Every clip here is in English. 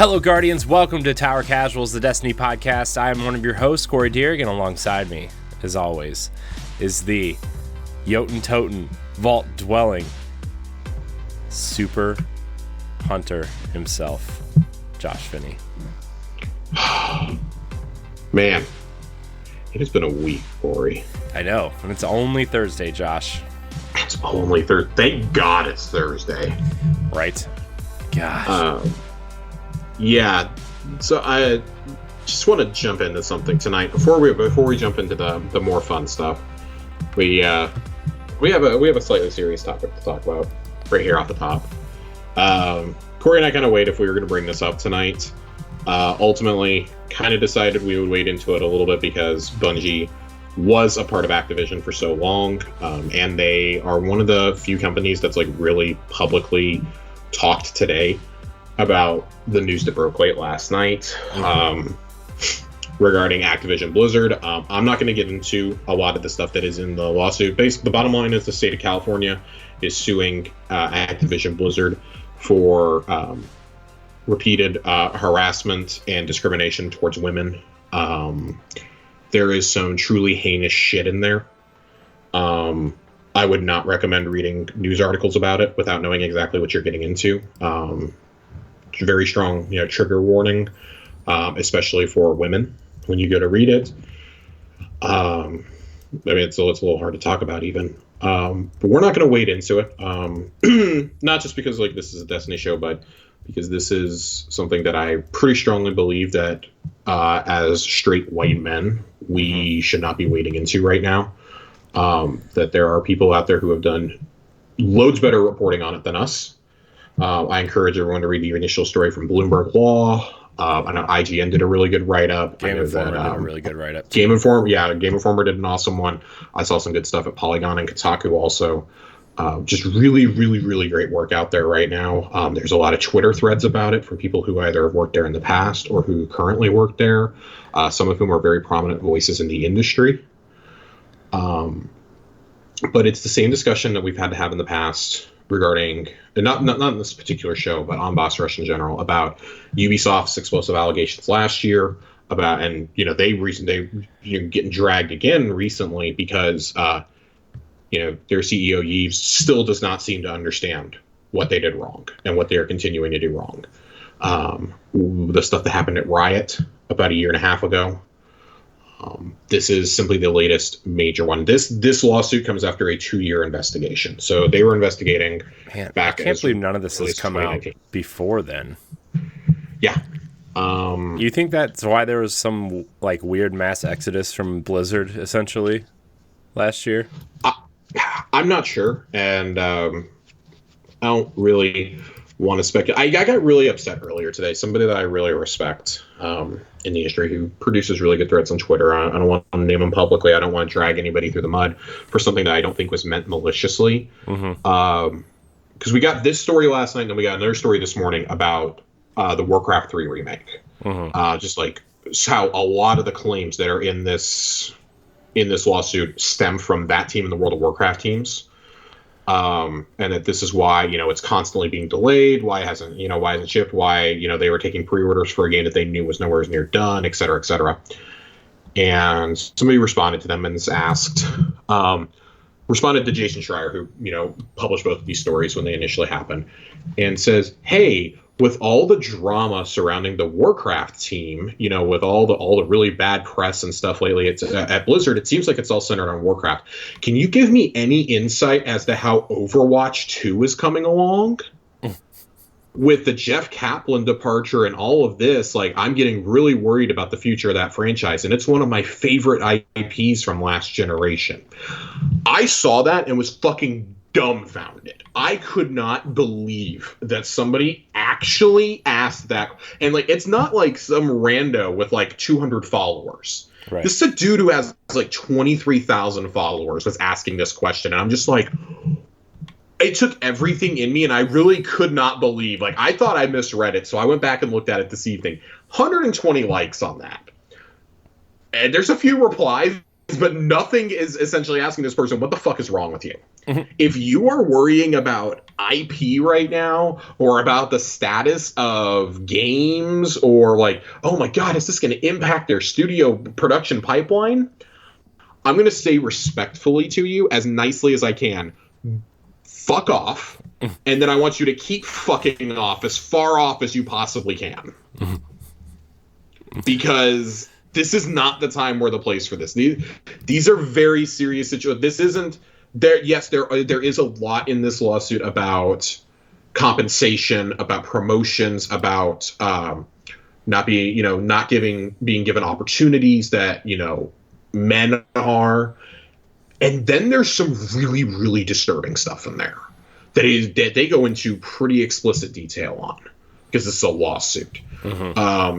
Hello, Guardians. Welcome to Tower Casuals, the Destiny podcast. I am one of your hosts, Corey Deering, and alongside me, as always, is the Jotun Toten, Vault Dwelling, Super Hunter himself, Josh Finney. Man, it has been a week, Corey. I know, and it's only Thursday, Josh. It's only Thursday. Thank God it's Thursday. Right? Gosh. Yeah, so I just want to jump into something tonight before we jump into the more fun stuff. We have a slightly serious topic to talk about right here off the top. Corey and I kind of waited if we were going to bring this up tonight. Ultimately, kind of decided we would wait into it a little bit because Bungie was a part of Activision for so long, and they are one of the few companies that's like really publicly talked today about the news that broke late last night regarding Activision Blizzard. I'm not going to get into a lot of the stuff that is in the lawsuit. The bottom line is the state of California is suing Activision Blizzard for repeated harassment and discrimination towards women. There is some truly heinous shit in there. I would not recommend reading news articles about it without knowing exactly what you're getting into. Very strong, trigger warning, especially for women when you go to read it. I mean, it's a little hard to talk about even. But we're not going to wade into it. Not just because this is a Destiny show, but because this is something that I pretty strongly believe that as straight white men, we should not be wading into right now. That there are people out there who have done loads better reporting on it than us. I encourage everyone to read the initial story from Bloomberg Law. I know IGN did a really good write-up. Game Informer did a really good write-up. Game Informer did an awesome one. I saw some good stuff at Polygon and Kotaku also. Just really, really, really great work out there right now. There's a lot of Twitter threads about it from people who either have worked there in the past or who currently work there, some of whom are very prominent voices in the industry. But it's the same discussion that we've had to have in the past regarding, not in this particular show, but on Boss Rush in general, about Ubisoft's explosive allegations last year about, and they getting dragged again recently because their CEO Yves still does not seem to understand what they did wrong and what they are continuing to do wrong. The stuff that happened at Riot about a year and a half ago. This is simply the latest major one. This lawsuit comes after a 2-year investigation. So they were investigating back. I can't believe none of this has come out before then. Yeah. You think that's why there was some weird mass exodus from Blizzard essentially last year? I'm not sure, and I don't really want to speculate. I got really upset earlier today. Somebody that I really respect in the industry who produces really good threads on Twitter. I don't want to name him publicly. I don't want to drag anybody through the mud for something that I don't think was meant maliciously. Because we got this story last night, and then we got another story this morning about the Warcraft 3 remake. Just how a lot of the claims that are in this lawsuit stem from that team and the World of Warcraft teams. And that this is why, it's constantly being delayed, why it hasn't shipped, why, they were taking pre-orders for a game that they knew was nowhere near done, et cetera, et cetera. And somebody responded to them and responded to Jason Schreier, who, published both of these stories when they initially happened, and says, hey, with all the drama surrounding the Warcraft team, with all the really bad press and stuff lately, it's at Blizzard, it seems like it's all centered on Warcraft. Can you give me any insight as to how Overwatch 2 is coming along? With the Jeff Kaplan departure and all of this, I'm getting really worried about the future of that franchise, and it's one of my favorite IPs from last generation. I saw that and was fucking dumbfounded. I could not believe that somebody actually asked that. And it's not some rando with 200 followers. Right. This is a dude who has 23,000 followers was asking this question. And I'm just it took everything in me, and I really could not believe. I thought I misread it, so I went back and looked at it this evening. 120 likes on that. And there's a few replies, but nothing is essentially asking this person, what the fuck is wrong with you? If you are worrying about IP right now, or about the status of games, or like, oh my god, is this going to impact their studio production pipeline? I'm going to say respectfully to you, as nicely as I can, fuck off. And then I want you to keep fucking off as far off as you possibly can. Because this is not the time or the place for this. These are very serious situations. This isn't there. Yes, there is a lot in this lawsuit about compensation, about promotions, about being given opportunities that men are. And then there's some really, really disturbing stuff in there that they go into pretty explicit detail on, because this is a lawsuit.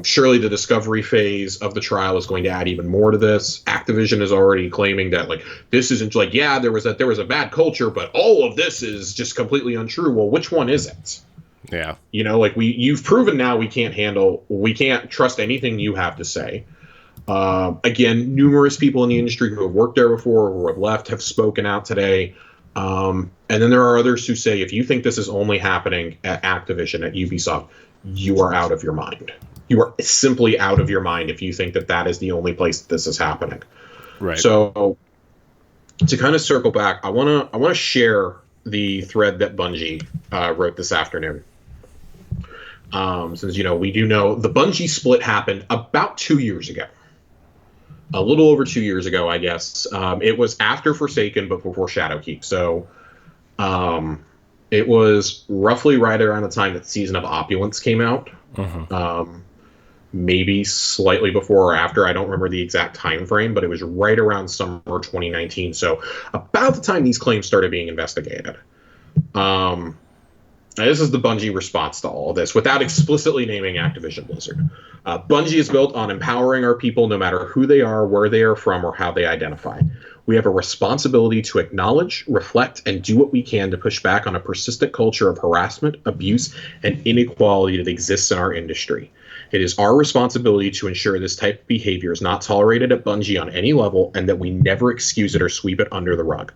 Surely the discovery phase of the trial is going to add even more to this. Activision is already claiming that this isn't there was a bad culture, but all of this is just completely untrue. Well, which one is it? Yeah. You've proven now we can't trust anything you have to say. Again, numerous people in the industry who have worked there before or who have left have spoken out today. And then there are others who say, if you think this is only happening at Activision, at Ubisoft, you are out of your mind. You are simply out of your mind if you think that is the only place that this is happening. Right. So to kind of circle back, I want to share the thread that Bungie wrote this afternoon. Since we do know the Bungie split happened about 2 years ago. A little over 2 years ago, I guess. It was after Forsaken, but before Shadowkeep. So it was roughly right around the time that Season of Opulence came out. Maybe slightly before or after. I don't remember the exact time frame, but it was right around summer 2019. So about the time these claims started being investigated. This is the Bungie response to all of this, without explicitly naming Activision Blizzard. Bungie is built on empowering our people no matter who they are, where they are from, or how they identify. We have a responsibility to acknowledge, reflect, and do what we can to push back on a persistent culture of harassment, abuse, and inequality that exists in our industry. It is our responsibility to ensure this type of behavior is not tolerated at Bungie on any level, and that we never excuse it or sweep it under the rug.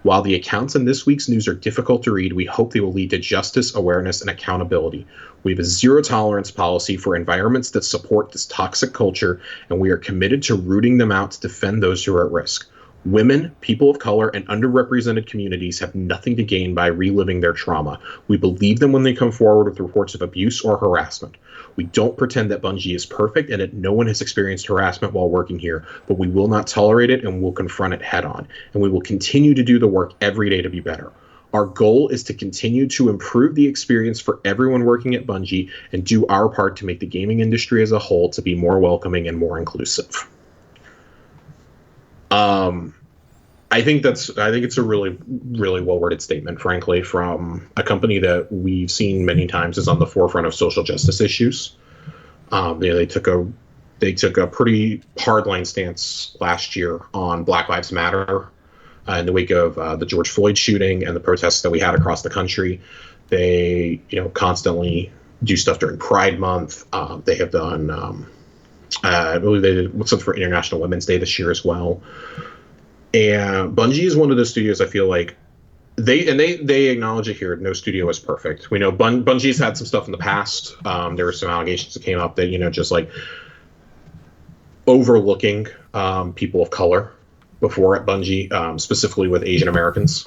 While the accounts in this week's news are difficult to read, we hope they will lead to justice, awareness, and accountability. We have a zero-tolerance policy for environments that support this toxic culture, and we are committed to rooting them out to defend those who are at risk. Women, people of color, and underrepresented communities have nothing to gain by reliving their trauma. We believe them when they come forward with reports of abuse or harassment. We don't pretend that Bungie is perfect and that no one has experienced harassment while working here, but we will not tolerate it and will confront it head on. And we will continue to do the work every day to be better. Our goal is to continue to improve the experience for everyone working at Bungie and do our part to make the gaming industry as a whole to be more welcoming and more inclusive. I think it's a really, really well-worded statement, frankly, from a company that we've seen many times is on the forefront of social justice issues. They took a pretty hardline stance last year on Black Lives Matter in the wake of the George Floyd shooting and the protests that we had across the country. They, constantly do stuff during Pride Month. They have done, I believe they did something for International Women's Day this year as well. And Bungie is one of those studios I feel like they acknowledge it here. No studio is perfect. We know Bungie's had some stuff in the past. There were some allegations that came up that, just like overlooking people of color before at Bungie, specifically with Asian Americans.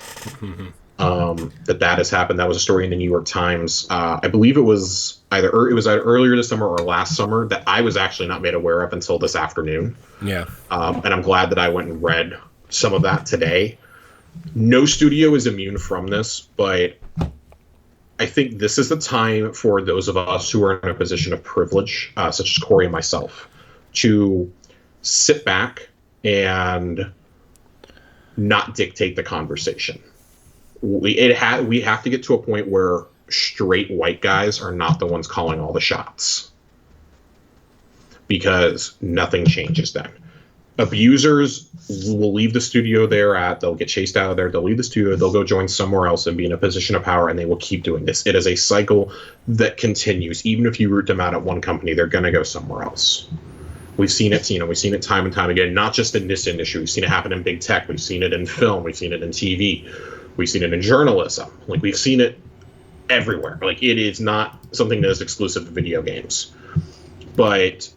That has happened. That was a story in the New York Times. I believe it was either earlier this summer or last summer that I was actually not made aware of until this afternoon. Yeah. And I'm glad that I went and read some of that today. No studio is immune from this, but I think this is the time for those of us who are in a position of privilege, such as Corey and myself, to sit back and not dictate the conversation. We have to get to a point where straight white guys are not the ones calling all the shots, because nothing changes then. Abusers will leave the studio they're at. They'll get chased out of there. They'll leave the studio. They'll go join somewhere else and be in a position of power, and they will keep doing this. It is a cycle that continues. Even if you root them out at one company, they're going to go somewhere else. We've seen it, we've seen it time and time again, not just in this industry. We've seen it happen in big tech. We've seen it in film. We've seen it in TV. We've seen it in journalism. Like, we've seen it everywhere. Like, it is not something that is exclusive to video games. But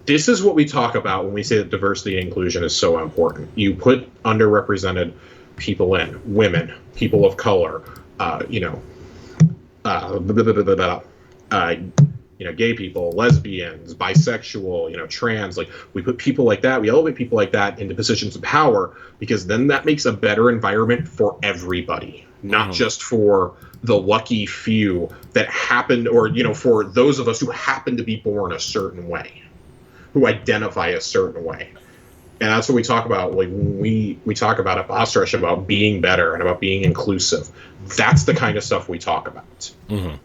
this is what we talk about when we say that diversity and inclusion is so important. You put underrepresented people in, women, people of color, gay people, lesbians, bisexual, trans. Like, we put people like that, we elevate people like that into positions of power, because then that makes a better environment for everybody, not just for the lucky few that happened, or, for those of us who happen to be born a certain way, who identify a certain way. And that's what we talk about. Like, when we talk about at Boss Rush about being better and about being inclusive. That's the kind of stuff we talk about. Mm-hmm.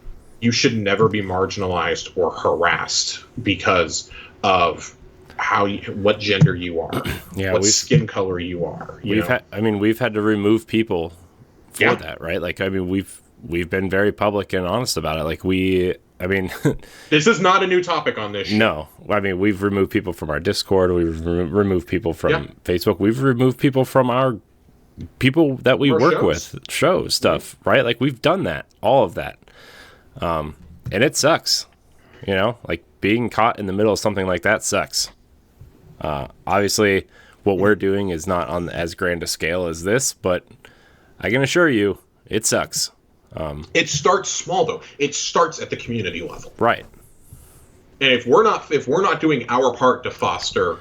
You should never be marginalized or harassed because of what gender you are, what skin color you are. We've had to remove people for that, right? Like, we've been very public and honest about it. Like, this is not a new topic on this show. No. We've removed people from our Discord. We've removed people from Facebook. We've removed people from our people that we work with, shows, stuff, right? Like, we've done that, all of that. And it sucks, like, being caught in the middle of something like that sucks. Obviously, what we're doing is not on as grand a scale as this, but I can assure you, it sucks. It starts small, though. It starts at the community level, right? And if we're not doing our part to foster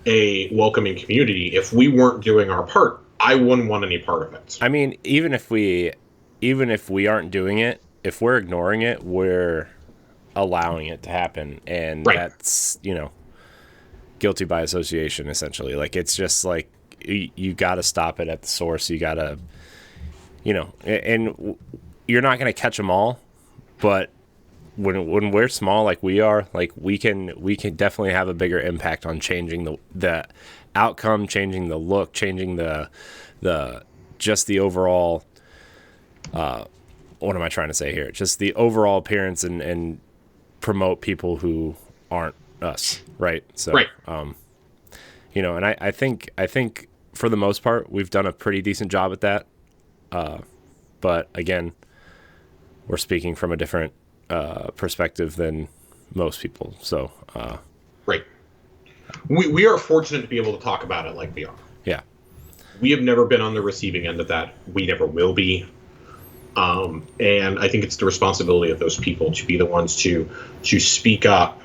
a welcoming community, if we weren't doing our part, I wouldn't want any part of it. Even if we aren't doing it, if we're ignoring it, we're allowing it to happen, and that's guilty by association, essentially. Like, it's just like you got to stop it at the source. You got to, and you're not going to catch them all, but when we're small like we are, like, we can definitely have a bigger impact on changing the outcome, changing the look, changing the just the overall. What am I trying to say here? Just the overall appearance and promote people who aren't us, right? So, right. And I think for the most part we've done a pretty decent job at that. But again, we're speaking from a different perspective than most people. So, right. We are fortunate to be able to talk about it like we are. Yeah. We have never been on the receiving end of that. We never will be. And I think it's the responsibility of those people to be the ones to speak up,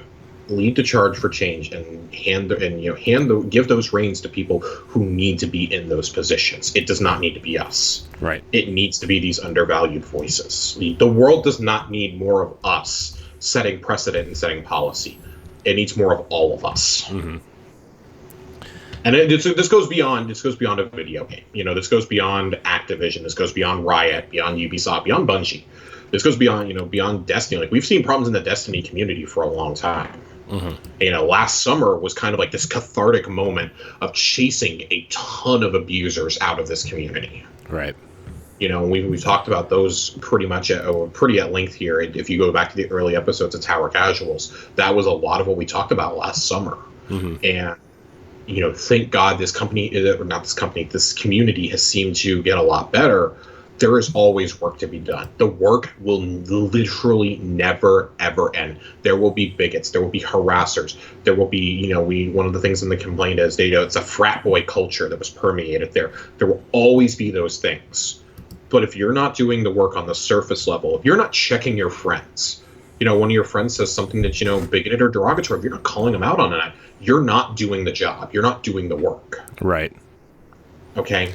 lead the charge for change, and give those reins to people who need to be in those positions. It does not need to be us. Right. It needs to be these undervalued voices. The world does not need more of us setting precedent and setting policy. It needs more of all of us. Mm-hmm. And this goes beyond a video game. This goes beyond Activision. This goes beyond Riot, beyond Ubisoft, beyond Bungie. This goes beyond Destiny. Like, we've seen problems in the Destiny community for a long time. Mm-hmm. Last summer was kind of like this cathartic moment of chasing a ton of abusers out of this community. Right. We've talked about those pretty at length here. If you go back to the early episodes of Tower Casuals, that was a lot of what we talked about last summer. Mm-hmm. And thank God this community has seemed to get a lot better. There is always work to be done. The work will literally never, ever end. There will be bigots. There will be harassers. There will be, one of the things in the complaint is it's a frat boy culture that was permeated there. There will always be those things. But if you're not doing the work on the surface level, if you're not checking your friends, one of your friends says something that's, bigoted or derogatory, if you're not calling them out on that, you're not doing the job. You're not doing the work. Right. Okay?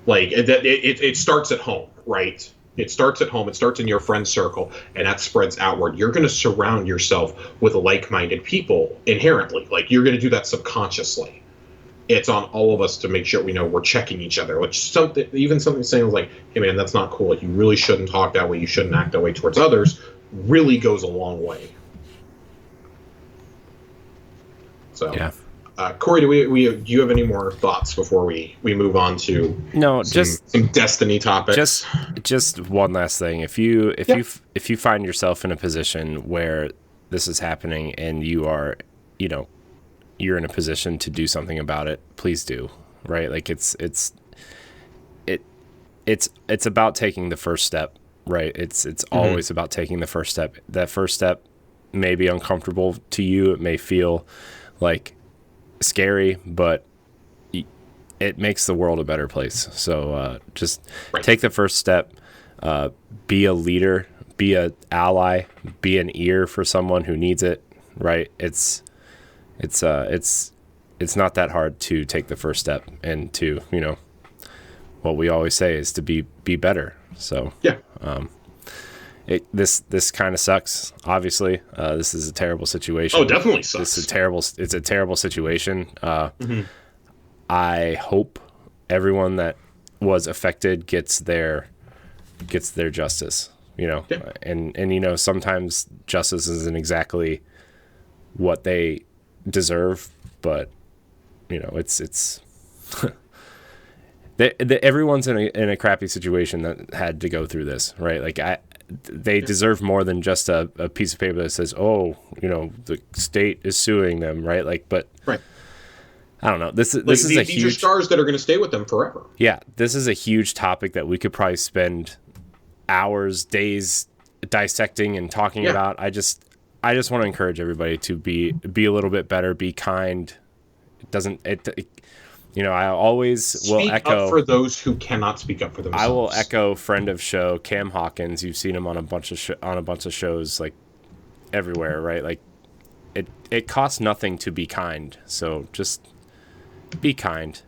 Like, it starts at home, right? It starts at home. It starts in your friend circle, and that spreads outward. You're going to surround yourself with like-minded people inherently. Like, you're going to do that subconsciously. It's on all of us to make sure we're checking each other. Which something saying like, "Hey man, that's not cool. Like, you really shouldn't talk that way. You shouldn't act that way towards others," really goes a long way. So, yeah. Corey, do you have any more thoughts before we move on to some Destiny topics? Just one last thing. If you find yourself in a position where this is happening and you are, you're in a position to do something about it, please do. Right? Like it's about taking the first step, right? It's always about taking the first step. That first step may be uncomfortable to you. It may feel like scary, but it makes the world a better place. So just take the first step. Be a leader. Be an ally. Be an ear for someone who needs it. Right? It's not that hard to take the first step and to, you know, what we always say is to be better. So yeah. This kind of sucks. Obviously, this is a terrible situation. Oh, definitely sucks. It's a terrible situation. I hope everyone that was affected gets their justice. You know, yeah. and you know, sometimes justice isn't exactly what they deserve, but you know, it's everyone's in a crappy situation that had to go through this, right? Like they deserve more than just a piece of paper that says, oh, you know, the state is suing them, right? Like, but right. I don't know. These are scars that are going to stay with them forever. Yeah, this is a huge topic that we could probably spend hours, days dissecting and talking about. I just want to encourage everybody to be a little bit better, be kind. You know, I always will echo up for those who cannot speak up for themselves. I will echo friend of show Cam Hawkins. You've seen him on a bunch of shows like everywhere, right? Like it costs nothing to be kind. So just be kind.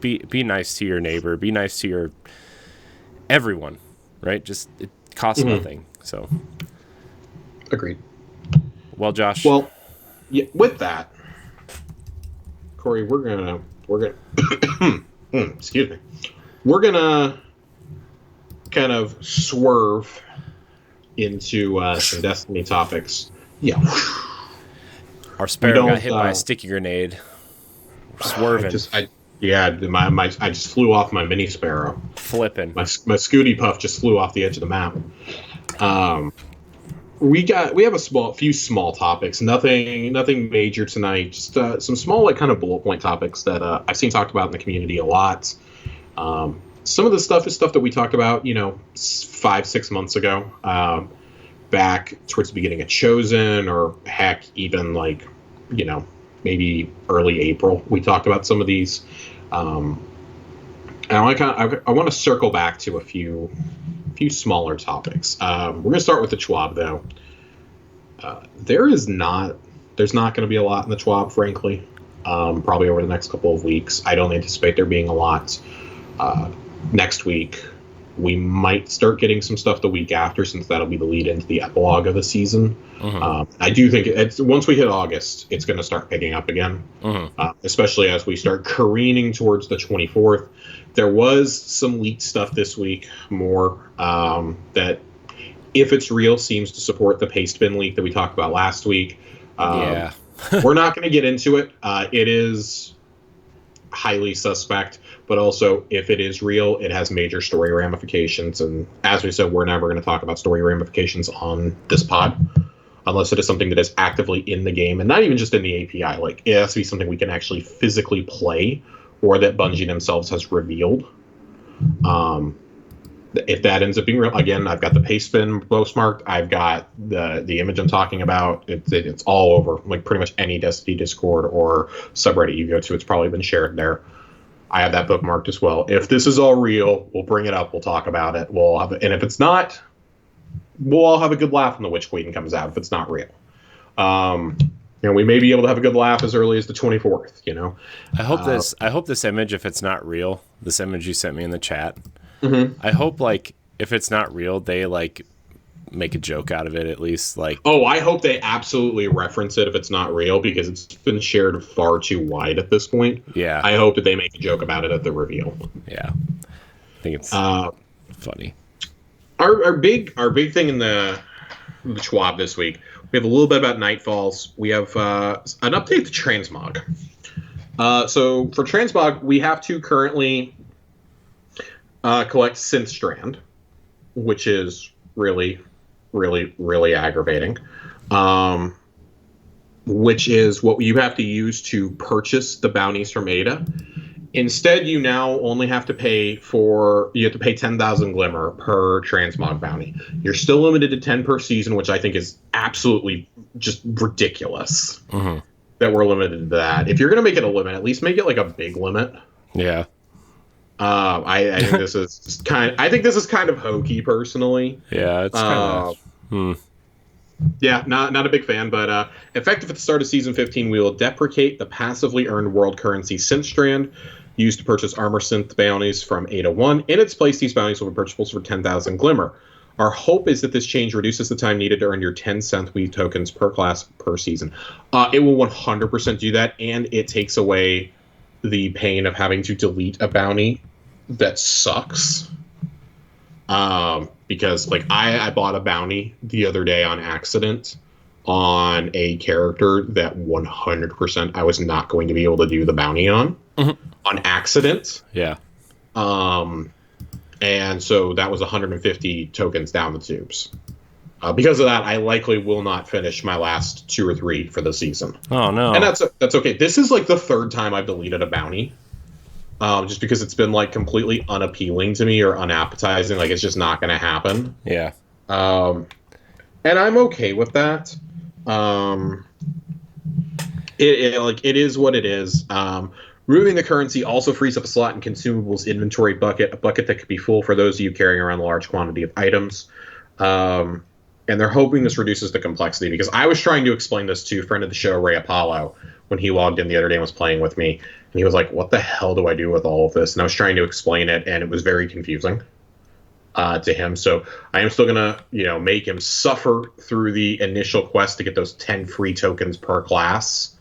Be nice to your neighbor. Be nice to your everyone, right? Just it costs nothing. So agreed. Well, Josh. Well, yeah, with that, Corey, we're gonna excuse me. We're gonna kind of swerve into some Destiny topics. Yeah. Our Sparrow got hit by a sticky grenade. Swerving. I just flew off my mini Sparrow. Flipping. My Scooty Puff just flew off the edge of the map. We have a few small topics. Nothing major tonight. Just some small, like, kind of bullet point topics that I've seen talked about in the community a lot. Some of the stuff is stuff that we talked about, 5-6 months ago, back towards the beginning of Chosen, or heck, even like, maybe early April. We talked about some of these. And I want to circle back to a few smaller topics. We're going to start with the TWAB, though. There's not going to be a lot in the TWAB, frankly. Probably over the next couple of weeks. I don't anticipate there being a lot next week. We might start getting some stuff the week after, since that'll be the lead into the epilogue of the season. I do think once we hit August, it's going to start picking up again, especially as we start careening towards the 24th. There was some leaked stuff this week, more that, if it's real, seems to support the paste bin leak that we talked about last week. We're not going to get into it. It is highly suspect, but also, if it is real, it has major story ramifications. And as we said, we're never going to talk about story ramifications on this pod, unless it is something that is actively in the game, and not even just in the API. Like, it has to be something we can actually physically play, or that Bungie themselves has revealed. If that ends up being real, again, I've got the paste bin postmarked. I've got the image I'm talking about. It's all over, like, pretty much any Destiny Discord or subreddit you go to. It's probably been shared there. I have that bookmarked as well. If this is all real, we'll bring it up. We'll talk about it. And if it's not, we'll all have a good laugh when the Witch Queen comes out. If it's not real, we may be able to have a good laugh as early as the 24th. I hope this image, if it's not real, this image you sent me in the chat. I hope, like, if it's not real, they, like, make a joke out of it, at least. Like, oh, I hope they absolutely reference it if it's not real, because it's been shared far too wide at this point. Yeah. I hope that they make a joke about it at the reveal. Yeah. I think it's funny. Our big thing in the TWAB this week, we have a little bit about Nightfalls. We have an update to Transmog. So for Transmog, we have to currently collect Synth Strand, which is really, really, really aggravating. which is what you have to use to purchase the bounties from Ada. Instead, you now only have to pay 10,000 glimmer per transmog bounty. You're still limited to 10 per season, which I think is absolutely just ridiculous that we're limited to that. If you're going to make it a limit, at least make it like a big limit. Yeah. I think this is kind of hokey, personally. Yeah, it's kind of. Yeah, not a big fan, but effective at the start of Season 15, we will deprecate the passively earned world currency Synth Strand used to purchase armor synth bounties from Ada-1. In its place, these bounties will be purchasable for 10,000 glimmer. Our hope is that this change reduces the time needed to earn your 10 Synth tokens per class per season. It will 100% do that, and it takes away the pain of having to delete a bounty that sucks. Because like I bought a bounty the other day on accident on a character that 100% I was not going to be able to do the bounty on accident. Yeah. And so that was 150 tokens down the tubes. Because of that, I likely will not finish my last 2 or 3 for the season. Oh no. And that's okay. This is like the 3rd time I've deleted a bounty. Just because it's been like completely unappealing to me or unappetizing, like it's just not going to happen. Yeah. And I'm okay with that. It is what it is. Removing the currency also frees up a slot in consumables inventory bucket, a bucket that could be full for those of you carrying around a large quantity of items. And they're hoping this reduces the complexity, because I was trying to explain this to a friend of the show, Ray Apollo, when he logged in the other day and was playing with me. And he was like, what the hell do I do with all of this? And I was trying to explain it, and it was very confusing to him. So I am still going to, make him suffer through the initial quest to get those 10 free tokens per class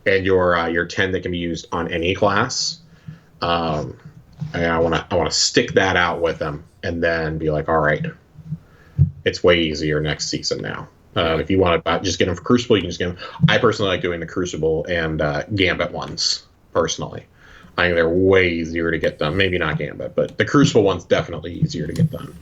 and your 10 that can be used on any class. I want to stick that out with him and then be like, all right, it's way easier next season now. If you want to just get them for Crucible, you can just get them. I personally like doing the Crucible and Gambit ones, personally. I think they're way easier to get them. Maybe not Gambit, but the Crucible one's definitely easier to get done.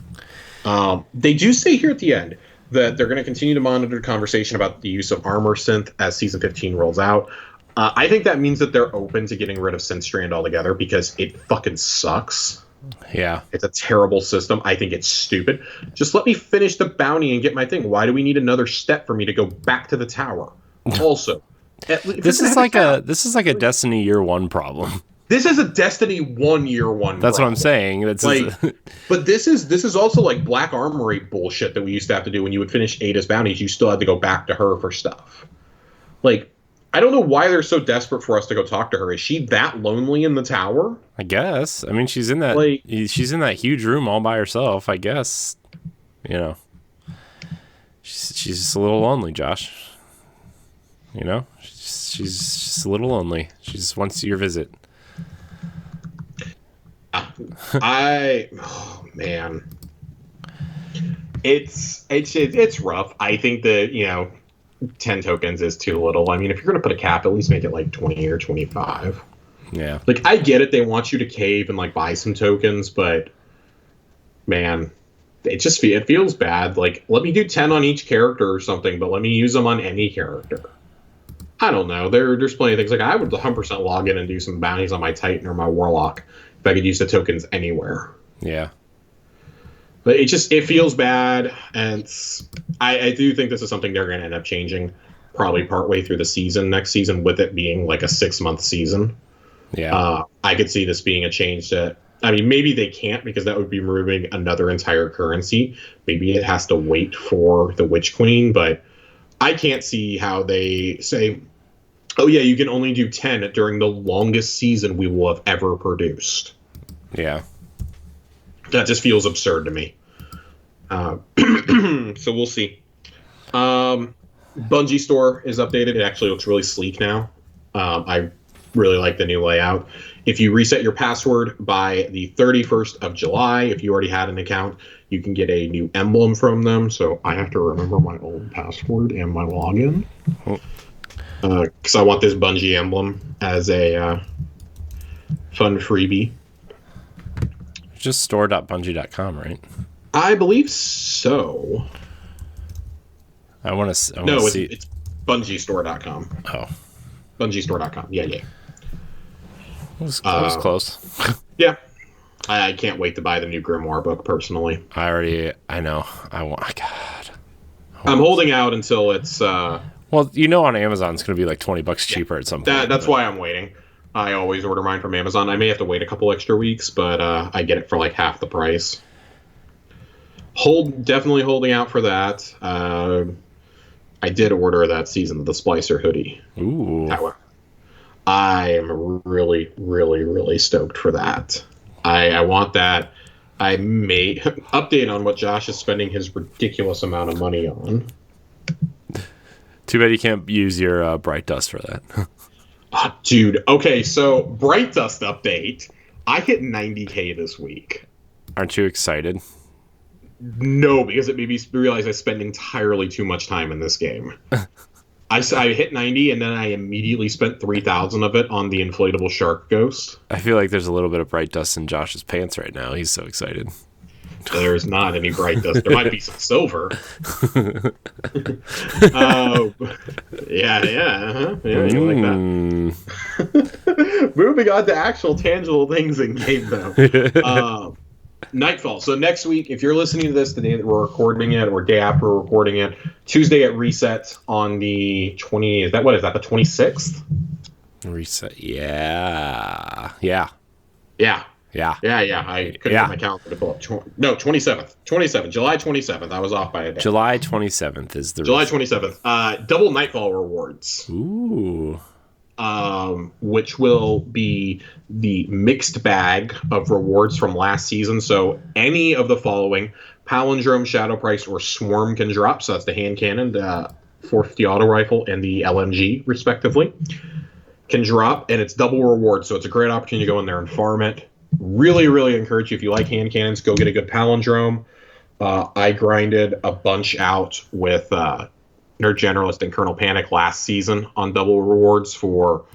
They do say here at the end that they're going to continue to monitor the conversation about the use of armor synth as Season 15 rolls out. I think that means that they're open to getting rid of Synth Strand altogether, because it fucking sucks. Yeah. It's a terrible system. I think it's stupid. Just let me finish the bounty and get my thing. Why do we need another step for me to go back to the tower? Also, this is like a Destiny Year 1 problem. This is a Destiny 1 Year 1 That's problem. what I'm saying. That's like, but this is also like Black Armory bullshit that we used to have to do when you would finish Ada's bounties. You still had to go back to her for stuff. Like, I don't know why they're so desperate for us to go talk to her. Is she that lonely in the tower? I guess. I mean, she's in that huge room all by herself. I guess, she's just a little lonely, Josh. She's just a little lonely. She just wants your visit. Oh man, it's rough. I think that 10 tokens is too little. I mean, if you're going to put a cap, at least make it like 20 or 25. Yeah. Like, I get it. They want you to cave and like buy some tokens, but man, it feels bad. Like, let me do 10 on each character or something, but let me use them on any character. I don't know. There's plenty of things. Like, I would 100% log in and do some bounties on my Titan or my Warlock if I could use the tokens anywhere. Yeah. But it feels bad, and I do think this is something they're going to end up changing probably partway through the season next season, with it being like a 6-month season. Yeah. I could see this being a change that, I mean, maybe they can't, because that would be removing another entire currency. Maybe it has to wait for the Witch Queen, but I can't see how they say, oh yeah, you can only do 10 during the longest season we will have ever produced. Yeah. That just feels absurd to me. So we'll see. Bungie store is updated. It actually looks really sleek now. I really like the new layout. If you reset your password by the 31st of July, if you already had an account, you can get a new emblem from them. So I have to remember my old password and my login. Because I want this Bungie emblem as a fun freebie. Just store.bungie.com, right? I believe so. I want to see. BungieStore.com. Oh. BungieStore.com. Yeah. It was close. Yeah. I can't wait to buy the new Grimoire book, personally. I know. God. I'm holding out until it's... Well, on Amazon it's going to be like $20 cheaper at some point. That's why I'm waiting. I always order mine from Amazon. I may have to wait a couple extra weeks, but I get it for like half the price. Definitely holding out for that. I did order that Season of the Splicer hoodie. Ooh. However, I am really, really, really stoked for that. I want that. I may update on what Josh is spending his ridiculous amount of money on. Too bad you can't use your Bright Dust for that. Oh, dude. Okay, so Bright Dust update. I hit 90K this week. Aren't you excited? No, because it made me realize I spend entirely too much time in this game. I hit 90, and then I immediately spent 3,000 of it on the inflatable shark ghost. I feel like there's a little bit of Bright Dust in Josh's pants right now. He's so excited. There's not any Bright Dust. There might be some silver. Yeah, you like that. Moving on to actual tangible things in game, though. Nightfall. So next week, if you're listening to this the day that we're recording it, or day after we're recording it, Tuesday at Reset on the 20. The 26th? Reset. Yeah. I couldn't get my calendar to pull up. No, 27th. July 27th. I was off by a day. July 27th is the July 27th. Double Nightfall rewards. Ooh. Which will be the mixed bag of rewards from last season. So any of the following: Palindrome, Shadow Price, or Swarm can drop. So that's the hand cannon, the 450 auto rifle, and the LMG, respectively, can drop, and it's double reward. So it's a great opportunity to go in there and farm it. Really, really encourage you, if you like hand cannons, go get a good Palindrome. I grinded a bunch out with Nerd Generalist and Colonel Panic last season on double rewards for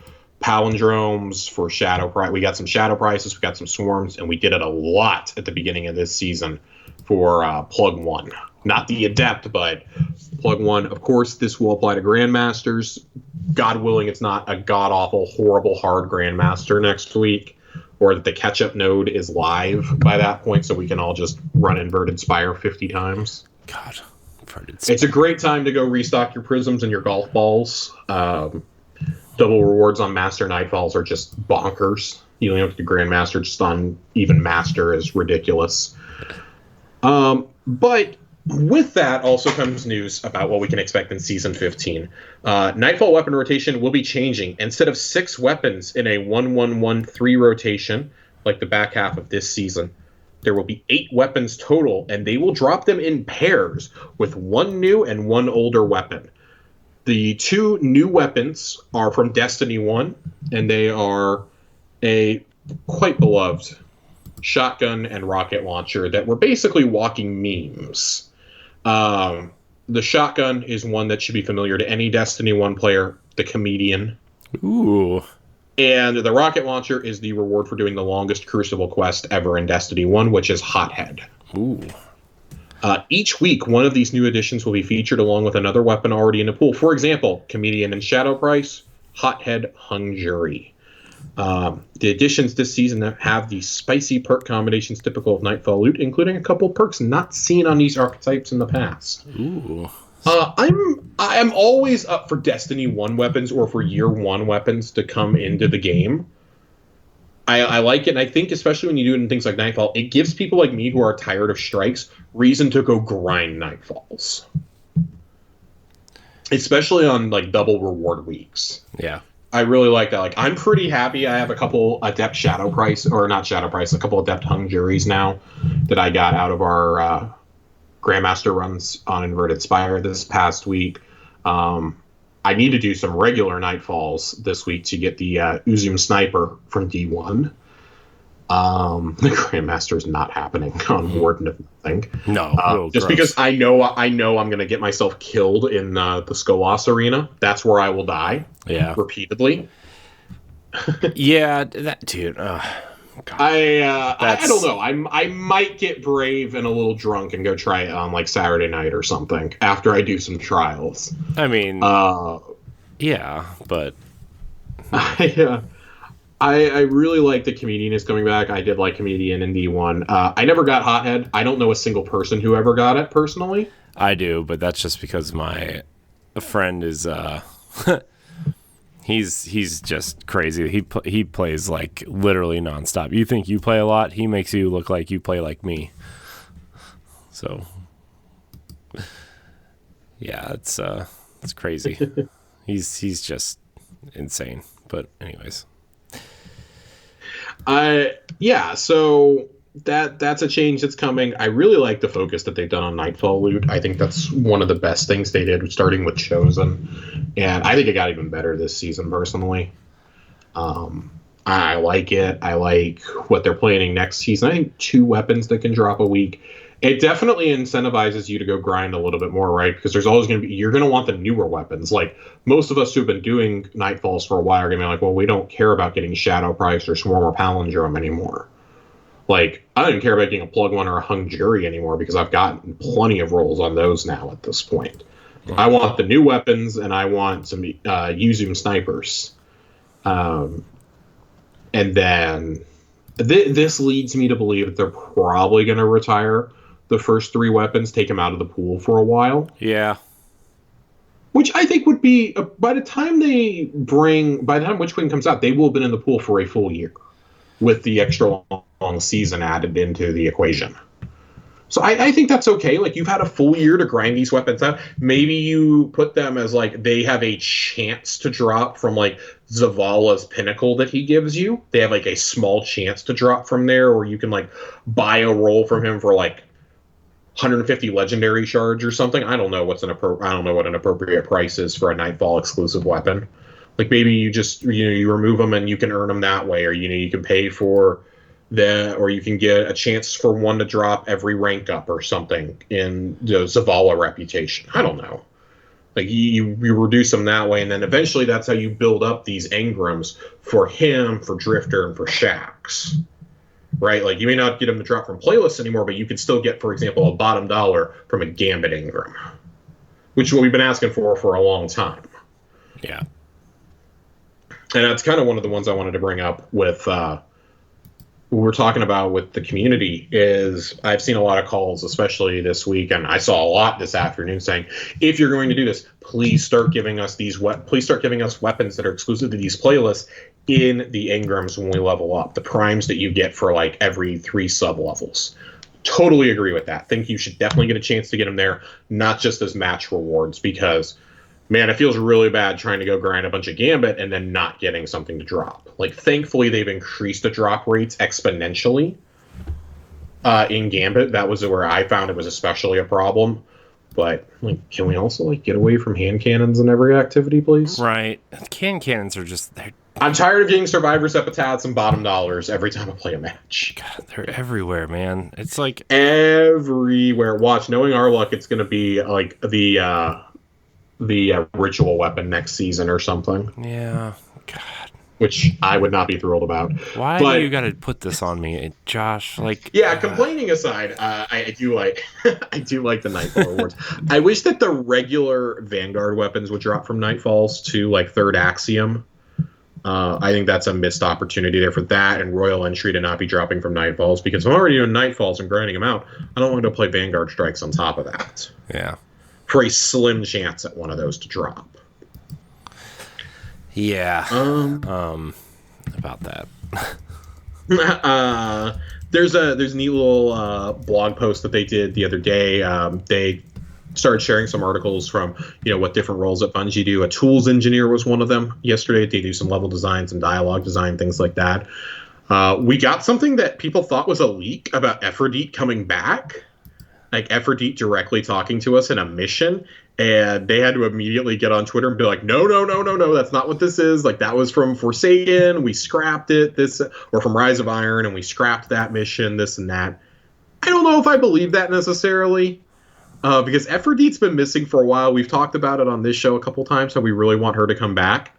Palindromes, for Shadow Price. We got some Shadow Prices, we got some Swarms, and we did it a lot at the beginning of this season for Plug 1. Not the Adept, but Plug 1. Of course, this will apply to Grandmasters. God willing, it's not a god-awful, horrible, hard Grandmaster next week, or that the catch-up node is live by that point, so we can all just run Inverted Spire 50 times. God. It's a great time to go restock your prisms and your golf balls. Double rewards on Master Nightfalls are just bonkers. You don't have to do Grandmaster, just on even Master is ridiculous. But with that also comes news about what we can expect in Season 15. Nightfall weapon rotation will be changing. Instead of 6 weapons in a 1-1-1-3 rotation, like the back half of this season, there will be 8 weapons total, and they will drop them in pairs with 1 new and 1 older weapon. The 2 new weapons are from Destiny 1, and they are a quite beloved shotgun and rocket launcher that were basically walking memes. The shotgun is one that should be familiar to any Destiny 1 player, the Comedian. Ooh. And the rocket launcher is the reward for doing the longest Crucible quest ever in Destiny 1, which is Hothead. Ooh. Each week, one of these new additions will be featured along with another weapon already in the pool. For example, Comedian and Shadow Price, Hothead, Hung Jury. The additions this season have the spicy perk combinations typical of Nightfall loot, including a couple perks not seen on these archetypes in the past. Ooh. I'm always up for Destiny 1 weapons or for Year 1 weapons to come into the game. I like it, and I think especially when you do it in things like Nightfall, it gives people like me who are tired of strikes reason to go grind Nightfalls. Especially on like double reward weeks. Yeah. I really like that. Like, I'm pretty happy. I have a couple Adept Shadow Price, or not Shadow Price, a couple Adept Hung Juries now that I got out of our Grandmaster runs on Inverted Spire this past week. I need to do some regular Nightfalls this week to get the Uzum Sniper from D1. The Grandmaster is not happening on Warden of Nothing. No, just because I know I'm going to get myself killed in the Skolas arena. That's where I will die. Yeah. Repeatedly. Yeah, that dude. God, I don't know. I might get brave and a little drunk and go try it on like Saturday night or something after I do some trials. I mean, yeah, but I really like the Comedian is coming back. I did like Comedian in D1. I never got Hothead. I don't know a single person who ever got it personally. I do, but that's just because my friend is he's just crazy. He plays like literally nonstop. You think you play a lot, he makes you look like you play like me. So yeah, it's crazy. He's just insane. But anyways. So that's a change that's coming. I really like the focus that they've done on Nightfall loot. I think that's one of the best things they did, starting with Chosen, and I think it got even better this season personally. I like it. I like what they're planning next season. I think 2 weapons that can drop a week. It definitely incentivizes you to go grind a little bit more, right? Because there's always going to be, you're going to want the newer weapons. Like most of us who've been doing Nightfalls for a while are going to be like, well, we don't care about getting Shadow Price or Swarm or Palindrome anymore. Like, I don't even care about getting a Plug One or a Hung Jury anymore because I've gotten plenty of rolls on those now at this point. I want the new weapons and I want some Uzum snipers. And then this leads me to believe that they're probably going to retire the first 3 weapons, take them out of the pool for a while. Yeah. Which I think would be, by the time Witchwing comes out, they will have been in the pool for a full year with the extra long season added into the equation. So I think that's okay. Like, you've had a full year to grind these weapons out. Maybe you put them as, like, they have a chance to drop from, like, Zavala's Pinnacle that he gives you. They have, like, a small chance to drop from there, or you can, like, buy a roll from him for, like, 150 legendary shards or something. I don't know what an appropriate price is for a Nightfall exclusive weapon. Like, maybe you just, you remove them and you can earn them that way, or, you can pay for or you can get a chance for one to drop every rank up or something in the Zavala reputation. I don't know. Like, you reduce them that way, and then eventually that's how you build up these engrams for him, for Drifter, and for Shax. Right? Like, you may not get them to drop from playlists anymore, but you could still get, for example, a bottom dollar from a Gambit engram, which is what we've been asking for a long time. Yeah. And that's kind of one of the ones I wanted to bring up with what we're talking about with the community. Is I've seen a lot of calls, especially this week, and I saw a lot this afternoon, saying, if you're going to do this, please start giving us weapons that are exclusive to these playlists in the engrams when we level up. The primes that you get for, like, every 3 sub-levels. Totally agree with that. Think you should definitely get a chance to get them there, not just as match rewards, because, man, it feels really bad trying to go grind a bunch of Gambit and then not getting something to drop. Like, thankfully, they've increased the drop rates exponentially in Gambit. That was where I found it was especially a problem. But, like, can we also, like, get away from hand cannons in every activity, please? Right. Cannons are just... I'm tired of getting Survivors, Epitaphs, and bottom dollars every time I play a match. God, they're everywhere, man. It's like... everywhere. Watch, knowing our luck, it's going to be, like, the ritual weapon next season or something. Yeah. God. Which I would not be thrilled about. Why do you got to put this on me, Josh? Like, yeah, complaining aside, I do like the Nightfall rewards. I wish that the regular Vanguard weapons would drop from Nightfalls to, like, Third Axiom. I think that's a missed opportunity there for that, and Royal Entry to not be dropping from Nightfalls, because if I'm already doing Nightfalls and grinding them out, I don't want to play Vanguard Strikes on top of that. Yeah. For a slim chance at one of those to drop. Yeah. About that. There's a neat little blog post that they did the other day. They started sharing some articles from, what different roles at Bungie do. A tools engineer was one of them yesterday. They do some level designs and dialogue design, things like that. We got something that people thought was a leak about Aphrodite coming back. Like, Aphrodite directly talking to us in a mission, and they had to immediately get on Twitter and be like, no, that's not what this is. Like, that was from Forsaken, we scrapped it, or from Rise of Iron, and we scrapped that mission, this and that. I don't know if I believe that necessarily, because Aphrodite's been missing for a while. We've talked about it on this show a couple times, how we really want her to come back.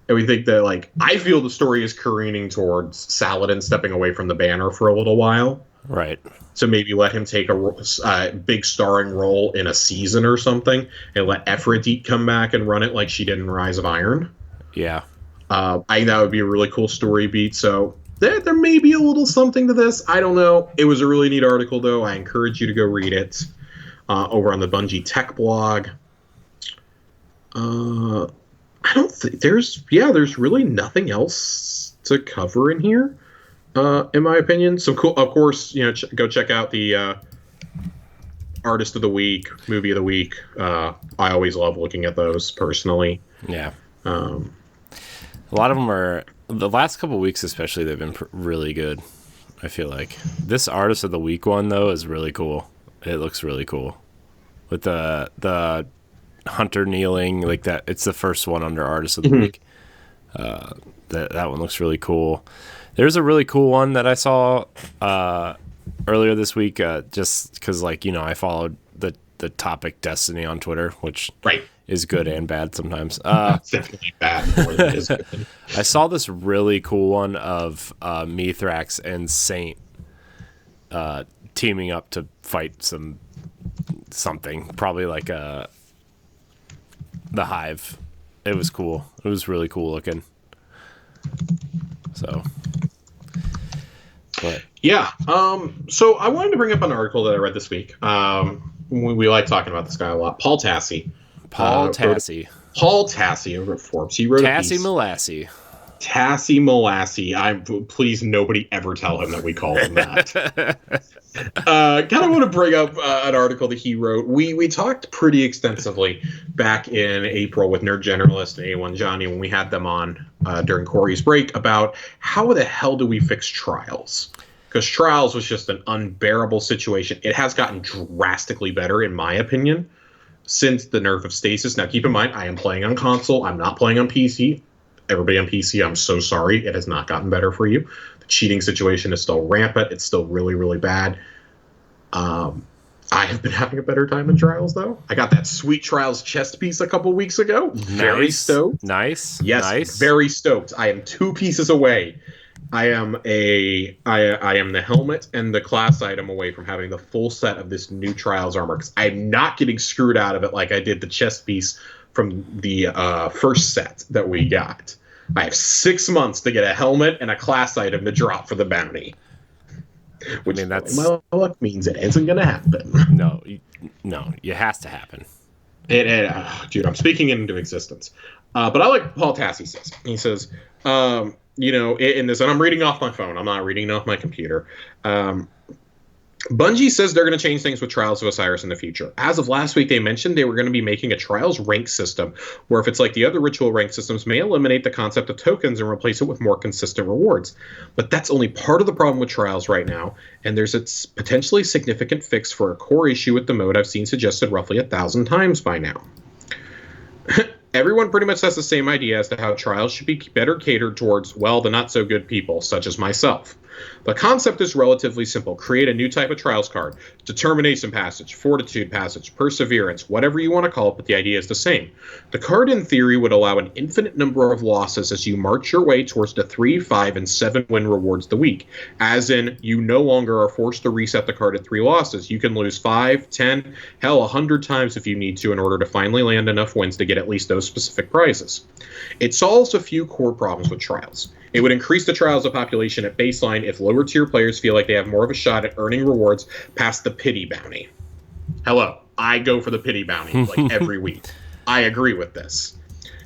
And we think that, like, I feel the story is careening towards Saladin stepping away from the banner for a little while. Right. So maybe let him take a big starring role in a season or something, and let Aphrodite come back and run it like she did in Rise of Iron. Yeah. I think that would be a really cool story beat. So there may be a little something to this. I don't know. It was a really neat article, though. I encourage you to go read it over on the Bungie Tech blog. I don't think there's really nothing else to cover in here, in my opinion. So cool. Of course, go check out the Artist of the Week, Movie of the Week. I always love looking at those personally. Yeah. A lot of them are, the last couple of weeks especially, they've been really good. I feel like this Artist of the Week one though is really cool. It looks really cool with the Hunter kneeling like that. It's the first one under Artist of the Week. That one looks really cool. There's a really cool one that I saw earlier this week, just because, like, I followed the topic Destiny on Twitter, which is good and bad sometimes. It's definitely bad more than it is good. I saw this really cool one of Mithrax and Saint teaming up to fight something, probably like the Hive. It was cool. It was really cool looking. So, but yeah. So I wanted to bring up an article that I read this week. We like talking about this guy a lot. Paul Tassi. Paul Tassi over at Forbes. He wrote Tassi Molassie. Tassi Molassie. Please, nobody ever tell him that we call him that. Kind of want to bring up an article that he wrote. We talked pretty extensively back in April with Nerd Generalist and A1 Johnny when we had them on during Corey's break about how the hell do we fix Trials? Because Trials was just an unbearable situation. It has gotten drastically better, in my opinion, since the nerf of stasis. Now, keep in mind, I am playing on console. I'm not playing on PC. Everybody on PC, I'm so sorry. It has not gotten better for you. The cheating situation is still rampant. It's still really, really bad. I have been having a better time in Trials, though. I got that sweet Trials chest piece a couple weeks ago. Very stoked. Nice. Yes, nice. Very stoked. I am 2 pieces away. I am the helmet and the class item away from having the full set of this new Trials armor, because I'm not getting screwed out of it like I did the chest piece from the first set that we got. I have 6 months to get a helmet and a class item to drop for the bounty. Which, I mean, that's my luck means it isn't going to happen. No, it has to happen. Dude, I'm speaking it into existence. But I like what Paul Tassi says. He says, in this, and I'm reading off my phone. I'm not reading off my computer. Bungie says they're going to change things with Trials of Osiris in the future. As of last week, they mentioned they were going to be making a Trials rank system, where if it's like the other ritual rank systems, may eliminate the concept of tokens and replace it with more consistent rewards. But that's only part of the problem with Trials right now, and there's a potentially significant fix for a core issue with the mode I've seen suggested roughly 1,000 times by now. Everyone pretty much has the same idea as to how Trials should be better catered towards, well, the not-so-good people, such as myself. The concept is relatively simple. Create a new type of Trials card. Determination Passage, Fortitude Passage, Perseverance, whatever you want to call it, but the idea is the same. The card, in theory, would allow an infinite number of losses as you march your way towards the 3, 5, and 7 win rewards the week. As in, you no longer are forced to reset the card at 3 losses. You can lose 5, 10, hell, 100 times if you need to in order to finally land enough wins to get at least those specific prizes. It solves a few core problems with Trials. It would increase the Trials of population at baseline if lower tier players feel like they have more of a shot at earning rewards past the pity bounty. Hello, I go for the pity bounty like every week. I agree with this.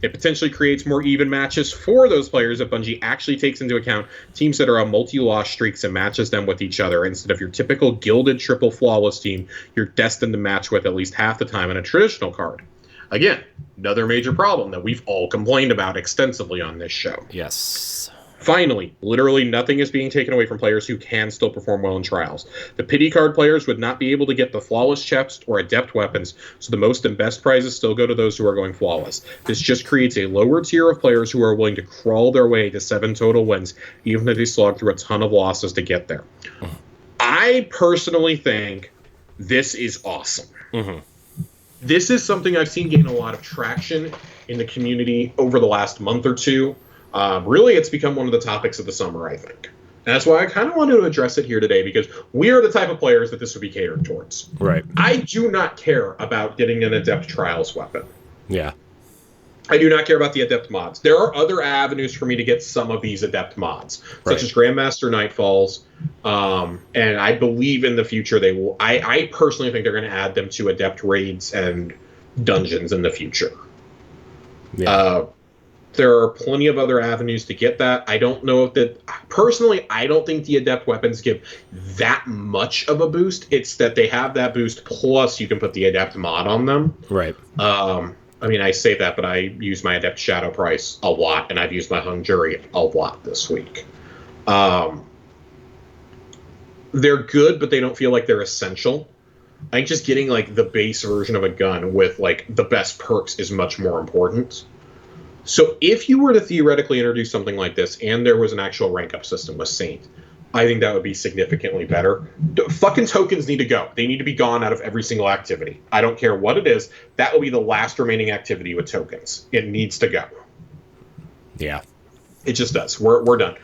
It potentially creates more even matches for those players if Bungie actually takes into account teams that are on multi-loss streaks and matches them with each other instead of your typical gilded triple flawless team you're destined to match with at least half the time in a traditional card. Again, another major problem that we've all complained about extensively on this show. Yes. Finally, literally nothing is being taken away from players who can still perform well in Trials. The pity card players would not be able to get the flawless chest or adept weapons, so the most and best prizes still go to those who are going flawless. This just creates a lower tier of players who are willing to crawl their way to 7 total wins, even if they slog through a ton of losses to get there. I personally think this is awesome. Mm-hmm. This is something I've seen gain a lot of traction in the community over the last month or two. Really, it's become one of the topics of the summer, I think. And that's why I kind of wanted to address it here today, because we are the type of players that this would be catered towards. Right. I do not care about getting an Adept Trials weapon. Yeah. I do not care about the Adept mods. There are other avenues for me to get some of these Adept mods, such as Grandmaster Nightfalls, and I believe in the future they will. I personally think they're going to add them to Adept raids and dungeons in the future. Yeah. There are plenty of other avenues to get that. I don't know if that... Personally, I don't think the Adept weapons give that much of a boost. It's that they have that boost, plus you can put the Adept mod on them. Right. I mean, I say that, but I use my Adept Shadow Price a lot, and I've used my Hung Jury a lot this week. They're good, but they don't feel like they're essential. I think just getting, like, the base version of a gun with, like, the best perks is much more important. So if you were to theoretically introduce something like this, and there was an actual rank-up system with Saint, I think that would be significantly better. Fucking tokens need to go. They need to be gone out of every single activity. I don't care what it is. That will be the last remaining activity with tokens. It needs to go. Yeah. It just does. We're done.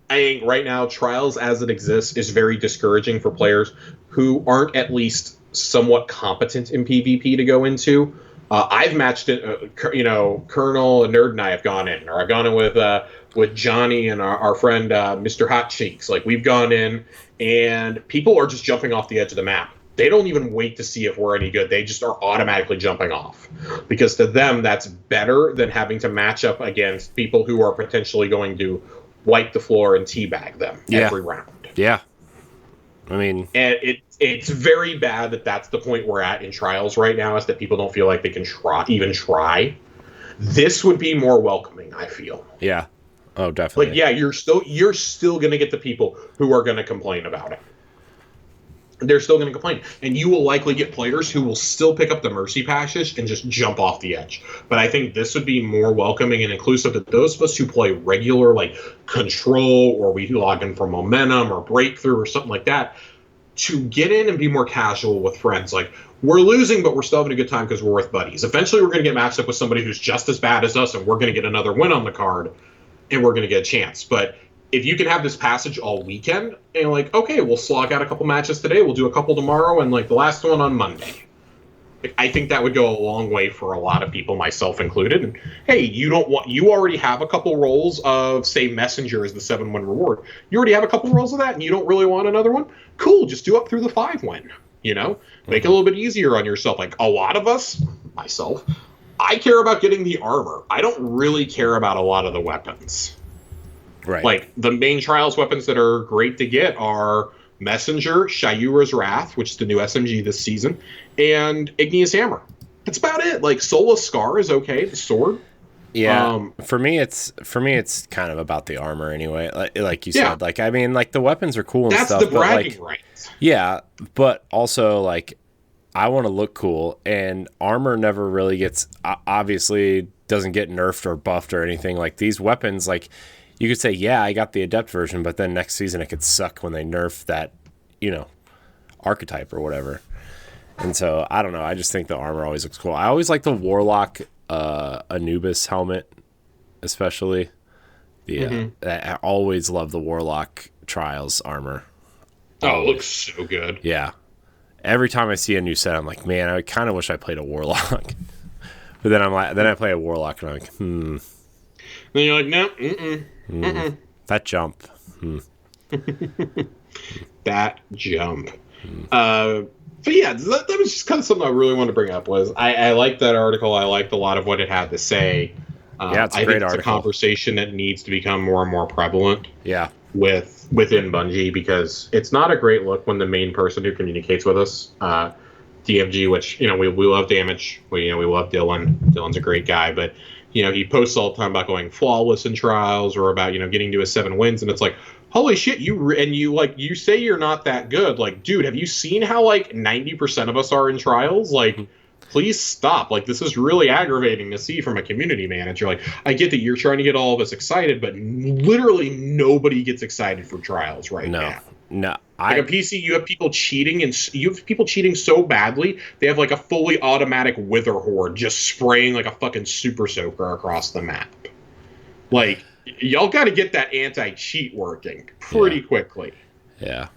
I think right now, Trials as it exists is very discouraging for players who aren't at least somewhat competent in PvP to go into. I've matched it, Colonel and Nerd and I have gone in, or I've gone in with Johnny and our friend Mr. Hot Cheeks. Like, we've gone in, and people are just jumping off the edge of the map. They don't even wait to see if we're any good. They just are automatically jumping off. Because to them, that's better than having to match up against people who are potentially going to wipe the floor and teabag them every round. Yeah. I mean... And it's very bad that that's the point we're at in Trials right now, is that people don't feel like they can even try. This would be more welcoming, I feel. Yeah. Oh, definitely. Like, yeah, you're still going to get the people who are going to complain about it. They're still going to complain. And you will likely get players who will still pick up the Mercy passage and just jump off the edge. But I think this would be more welcoming and inclusive to those of us who play regular, like, Control, or we log in for Momentum or Breakthrough or something like that, to get in and be more casual with friends. Like, we're losing, but we're still having a good time because we're with buddies. Eventually, we're going to get matched up with somebody who's just as bad as us, and we're going to get another win on the card, and we're going to get a chance. But if you can have this passage all weekend, and like, okay, we'll slog out a couple matches today, we'll do a couple tomorrow, and like the last one on Monday. I think that would go a long way for a lot of people, myself included. And hey, you already have a couple rolls of, say, Messenger as the 7-win reward. You already have a couple rolls of that, and you don't really want another one? Cool, just do up through the 5-win. Make it a little bit easier on yourself. Like, a lot of us, myself, I care about getting the armor. I don't really care about a lot of the weapons. Right. Like, the main Trials weapons that are great to get are Messenger, Shayura's Wrath, which is the new SMG this season, and Igneous Hammer. That's about it. Like, Solace Scar is okay, the sword. Yeah. For me it's kind of about the armor anyway. Like you said, like, I mean, like, the weapons are cool and stuff. That's the bragging rights. Yeah, but also, like, I want to look cool, and armor never really gets, obviously doesn't get nerfed or buffed or anything. Like, these weapons, like, you could say, yeah, I got the Adept version, but then next season it could suck when they nerf that, archetype or whatever. And so, I don't know. I just think the armor always looks cool. I always like the Warlock Anubis helmet, especially. I always love the Warlock Trials armor. Oh, it looks so good. Yeah. Every time I see a new set, I'm like, man, I kind of wish I played a Warlock. But then I play a Warlock, and I'm like, Then you're like, no, that jump. That jump. But yeah, that was just kind of something I really wanted to bring up. Was I liked that article. I liked a lot of what it had to say. Yeah, it's a great article. It's a conversation that needs to become more and more prevalent. Yeah. Within Bungie, because it's not a great look when the main person who communicates with us, DMG, which we love Damage, we love Dylan. Dylan's a great guy, but he posts all the time about going flawless in Trials, or about getting to his 7 wins, and it's like, holy shit, you say you're not that good. Like, dude, have you seen how like 90% of us are in Trials? Like, please stop. Like, this is really aggravating to see from a community manager. Like, I get that you're trying to get all of us excited, but literally nobody gets excited for Trials right now. No. Like a PC, you have people cheating, and you have people cheating so badly they have like a fully automatic Wither Horde just spraying like a fucking super soaker across the map. Like, y'all got to get that anti-cheat working pretty quickly. Yeah.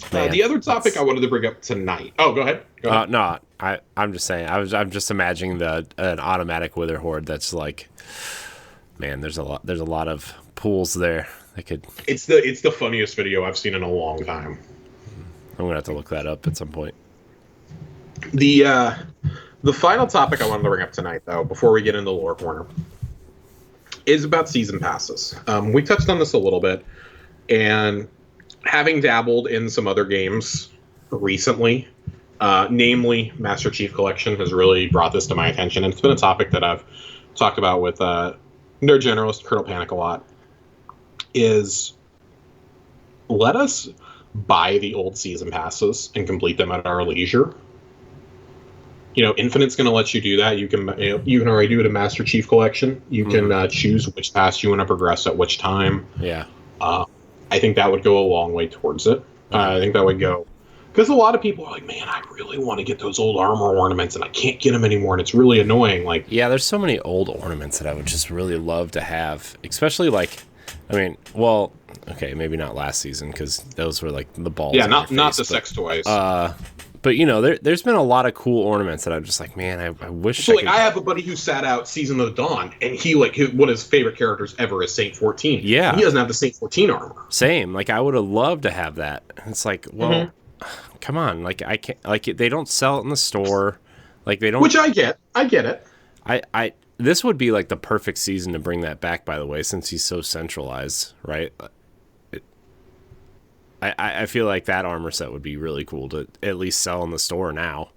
The other topic I wanted to bring up tonight. Oh, go ahead. No, I'm just saying. I'm just imagining an automatic Wither Horde that's like, man, there's a lot of pools there. It's the funniest video I've seen in a long time. I'm gonna have to look that up at some point. The final topic I wanted to bring up tonight, though, before we get into the lore corner, is about season passes. We touched on this a little bit, and having dabbled in some other games recently, namely Master Chief Collection, has really brought this to my attention, and it's been a topic that I've talked about with Nerd Generalist Colonel Panic a lot. Is let us buy the old season passes and complete them at our leisure. Infinite's going to let you do that. You can already do it in Master Chief Collection. You can choose which pass you want to progress at which time. Yeah. I think that would go a long way towards it. I think that would go, because a lot of people are like, man, I really want to get those old armor ornaments and I can't get them anymore, and it's really annoying. Like, yeah, there's so many old ornaments that I would just really love to have, especially like, I mean, well, okay, maybe not last season because those were like the balls. Yeah, not the sex toys. But there's been a lot of cool ornaments that I'm just like, man, I wish. So I have a buddy who sat out Season of the Dawn, and he one of his favorite characters ever is Saint 14. Yeah, and he doesn't have the Saint 14 armor. Same. Like, I would have loved to have that. It's like, well, come on, like I can't. Like, they don't sell it in the store. Like, they don't. Which I get. I get it. This would be like the perfect season to bring that back, by the way, since he's so centralized, right? I feel like that armor set would be really cool to at least sell in the store now,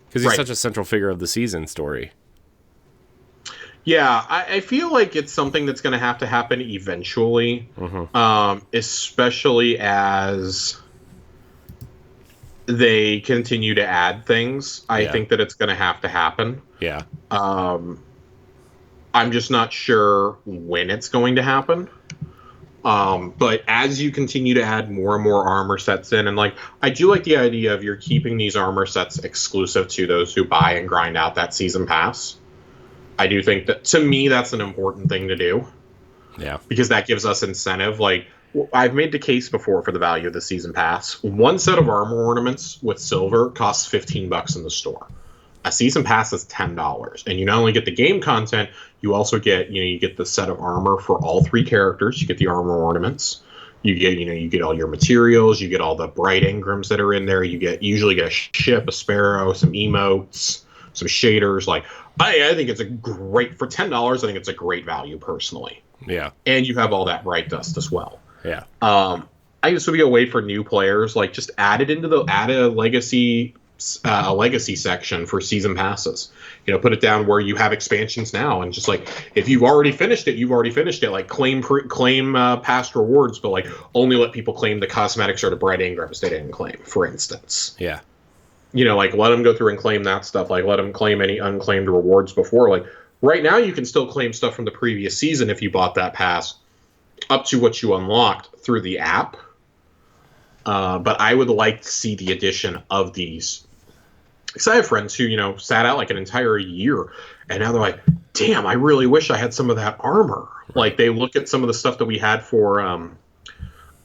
because he's such a central figure of the season story. Yeah, I feel like it's something that's going to happen eventually, especially as they continue to add things. I think that it's going to happen. Yeah. I'm just not sure when it's going to happen. But as you continue to add more and more armor sets in, and like, I do like the idea of you're keeping these armor sets exclusive to those who buy and grind out that season pass. I do think that, to me, that's an important thing to do. Yeah. Because that gives us incentive. Like, I've made the case before for the value of the season pass. One set of armor ornaments with silver costs $15 in the store. A season pass is $10, and you not only get the game content, you also get, you get the set of armor for all three characters. You get the armor ornaments. You get all your materials. You get all the bright engrams that are in there. You usually get a ship, a sparrow, some emotes, some shaders. Like, I think it's for $10. I think it's a great value personally. Yeah, and you have all that bright dust as well. Yeah. I think this would be a way for new players, like, just add a legacy section for season passes. Put it down where you have expansions now, and just like, if you've already finished it. Like, claim past rewards, but like, only let people claim the cosmetics or the bright engrams they didn't claim, for instance. Yeah. Like, let them go through and claim that stuff. Like, let them claim any unclaimed rewards before. Like, right now you can still claim stuff from the previous season if you bought that pass, up to what you unlocked through the app. But I would like to see the addition of these. Because I have friends who, sat out like an entire year, and now they're like, damn, I really wish I had some of that armor. Like, they look at some of the stuff that we had for, I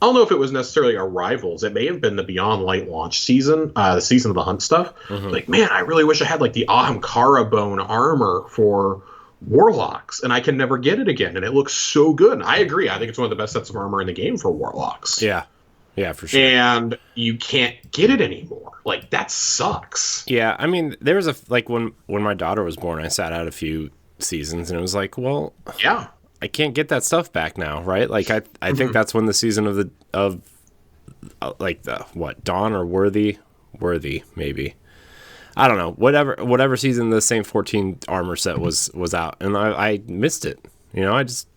don't know if it was necessarily our Rivals. It may have been the Beyond Light launch season, the Season of the Hunt stuff. Like, man, I really wish I had like the Ahamkara bone armor for Warlocks, and I can never get it again, and it looks so good. And I agree. I think it's one of the best sets of armor in the game for Warlocks. Yeah. Yeah, for sure. And you can't get it anymore. Like, that sucks. Yeah, I mean, there was when my daughter was born, I sat out a few seasons, and it was like, well, yeah, I can't get that stuff back now, right? Like, I think that's when the season of Dawn or Worthy, maybe. I don't know. Whatever season the Saint 14 armor set was out, and I missed it. I just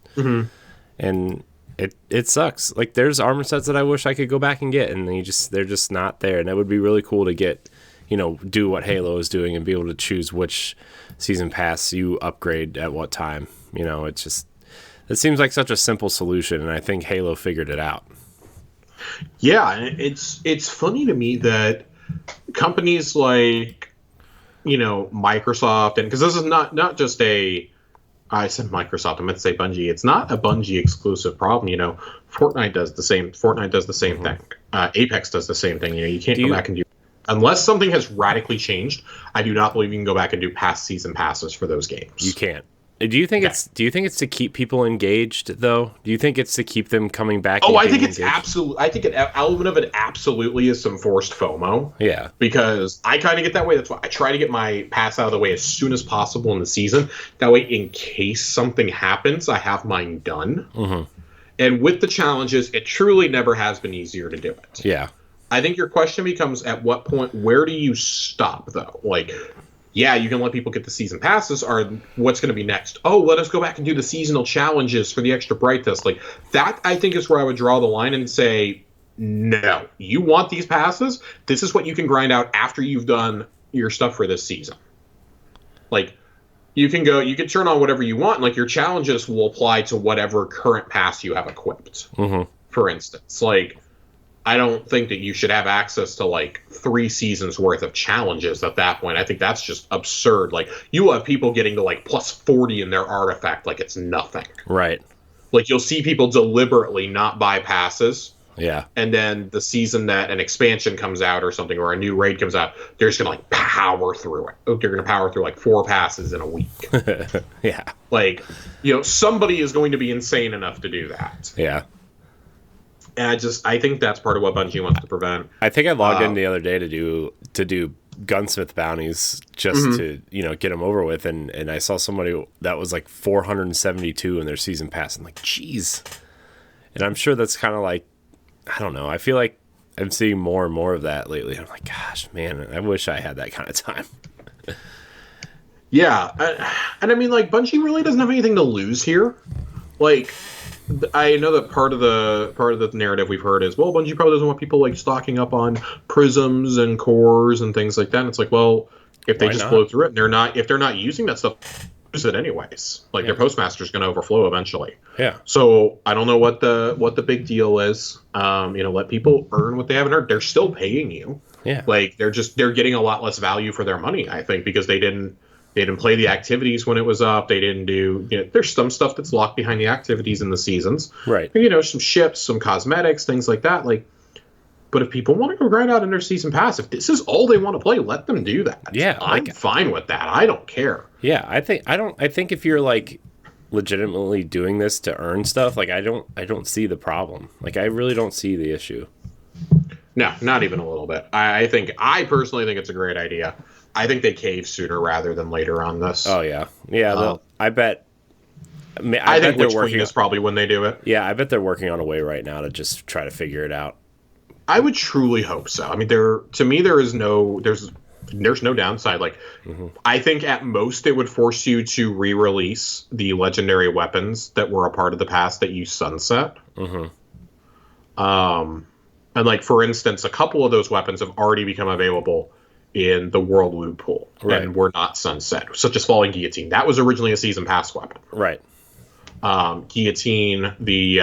and it sucks. Like, there's armor sets that I wish I could go back and get, and they're just not there. And it would be really cool to get, do what Halo is doing and be able to choose which season pass you upgrade at what time. It seems like such a simple solution, and I think Halo figured it out. Yeah, and it's funny to me that companies like, Microsoft, and because this is not just I said Microsoft, I meant to say Bungie. It's not a Bungie exclusive problem. Fortnite does the same. Fortnite does the same thing. Apex does the same thing. You can't go back and do, unless something has radically changed. I do not believe you can go back and do past season passes for those games. You can't. Do you think it's to keep people engaged though? Do you think it's to keep them coming back? Oh, I think it's absolutely. I think an element of it absolutely is some forced FOMO. Yeah. Because I kind of get that way. That's why I try to get my pass out of the way as soon as possible in the season. That way, in case something happens, I have mine done. Mm-hmm. And with the challenges, it truly never has been easier to do it. Yeah. I think your question becomes, at what point, where do you stop though? Like, yeah, you can let people get the season passes, or what's going to be next? Oh, let us go back and do the seasonal challenges for the extra bright test. Like, that, I think, is where I would draw the line and say, no, you want these passes? This is what you can grind out after you've done your stuff for this season. Like, you can turn on whatever you want, and, like, your challenges will apply to whatever current pass you have equipped, for instance. Like, I don't think that you should have access to, like, 3 seasons worth of challenges at that point. I think that's just absurd. Like, you have people getting to, like, plus 40 in their artifact like it's nothing. Right. Like, you'll see people deliberately not buy passes. Yeah. And then the season that an expansion comes out or something, or a new raid comes out, they're just going to, like, power through it. They're going to power through, like, 4 passes in a week. Yeah. Like, somebody is going to be insane enough to do that. Yeah. And I think that's part of what Bungie wants to prevent. I think I logged in the other day to do gunsmith bounties just to get them over with, and I saw somebody that was like 472 in their season pass. I'm like, geez. And I'm sure that's kind of like, I don't know. I feel like I'm seeing more and more of that lately. I'm like, gosh, man, I wish I had that kind of time. Yeah, and I mean, like, Bungie really doesn't have anything to lose here. Like, I know that part of the narrative we've heard is, well, Bungie probably doesn't want people, like, stocking up on prisms and cores and things like that. And it's like, well, if they just flow through it, and if they're not using that stuff, use it anyways. Like, their postmaster's going to overflow eventually. Yeah. So I don't know what the big deal is. Let people earn what they haven't earned. They're still paying you. Yeah. Like, they're getting a lot less value for their money, I think, because they didn't play the activities when it was up. They didn't do, there's some stuff that's locked behind the activities in the seasons. Right. Some ships, some cosmetics, things like that. Like, but if people want to go grind out in their season pass, if this is all they want to play, let them do that. Yeah. I'm fine with that. I don't care. Yeah. I think if you're, like, legitimately doing this to earn stuff, like, I don't see the problem. Like, I really don't see the issue. No, not even a little bit. I personally think it's a great idea. I think they cave sooner rather than later on this. Oh yeah, yeah. I bet. I think Witch Queen is probably when they do it. Yeah, I bet they're working on a way right now to just try to figure it out. I would truly hope so. I mean, there's no downside. Like, I think at most it would force you to re-release the legendary weapons that were a part of the past that you sunset. And, like, for instance, a couple of those weapons have already become available in the world loot pool, and were not sunset, such as Falling Guillotine. That was originally a season pass weapon. Right. Guillotine, the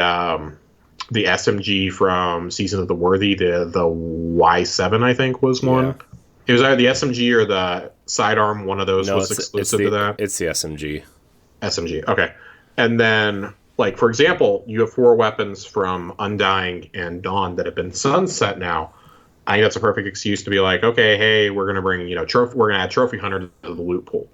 SMG from Season of the Worthy, the Y7, I think, was one. Yeah. It was either the SMG or the sidearm. One of those was exclusive to that. It's the SMG. SMG, okay. And then, like, for example, you have 4 weapons from Undying and Dawn that have been sunset now. I think that's a perfect excuse to be like, okay, hey, we're gonna bring, we're gonna add Trophy Hunter to the loot pool.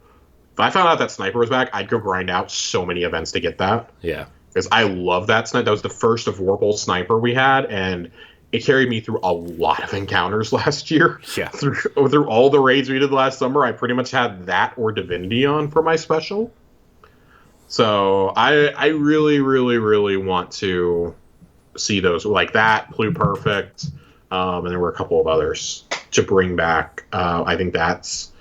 If I found out that sniper was back, I'd go grind out so many events to get that. Yeah, because I love that sniper. That was the first of Vorpal sniper we had, and it carried me through a lot of encounters last year. Yeah, through all the raids we did last summer, I pretty much had that or Divinity on for my special. So I really, really, really want to see those, like that, Pluperfect. And there were a couple of others to bring back. I think that's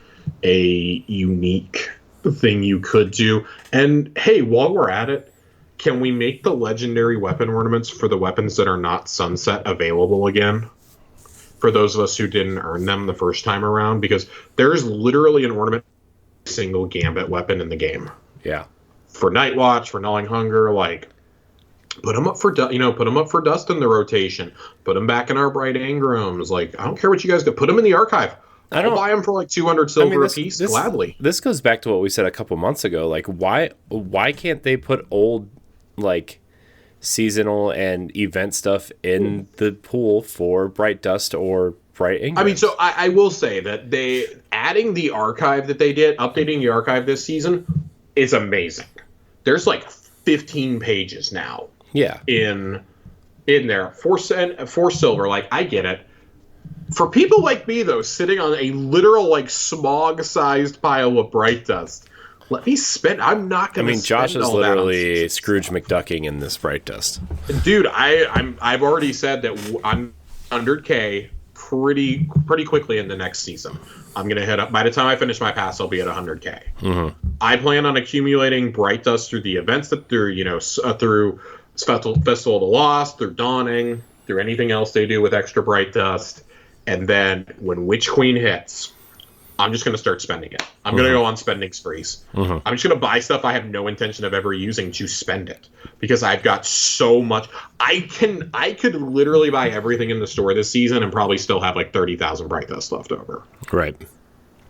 a unique thing you could do. And hey, while we're at it, can we make the legendary weapon ornaments for the weapons that are not sunset available again? For those of us who didn't earn them the first time around, because there's literally an ornament for every single Gambit weapon in the game. Yeah. For Night Watch, for Gnawing Hunger, like, Put them up for put them up for dust in the rotation. Put them back in our bright Ingrams. Like, I don't care what you guys do. Put them in the archive. I'll buy them for like 200 silver a piece, gladly. This goes back to what we said a couple months ago. Like, why can't they put old, like, seasonal and event stuff in the pool for Bright Dust or Bright Ingrams? I mean, so I will say that adding the archive that they did, updating the archive this season, is amazing. There's like 15 pages now. Yeah. In there for silver. Like, I get it. For people like me, though, sitting on a literal, like, smog-sized pile of Bright Dust, let me spend. I'm not going to spend all that. Josh is literally Scrooge McDucking in this Bright Dust. Dude, I've already said that I'm 100K pretty quickly in the next season. I'm going to hit up. By the time I finish my pass, I'll be at 100K. Mm-hmm. I plan on accumulating Bright Dust through the events through Festival of the Lost, through Dawning, through anything else they do with extra Bright Dust. And then when Witch Queen hits, I'm just going to start spending it. I'm going to go on spending sprees. I'm just going to buy stuff I have no intention of ever using to spend it, because I've got so much. I could literally buy everything in the store this season and probably still have like 30,000 Bright Dust left over. Right.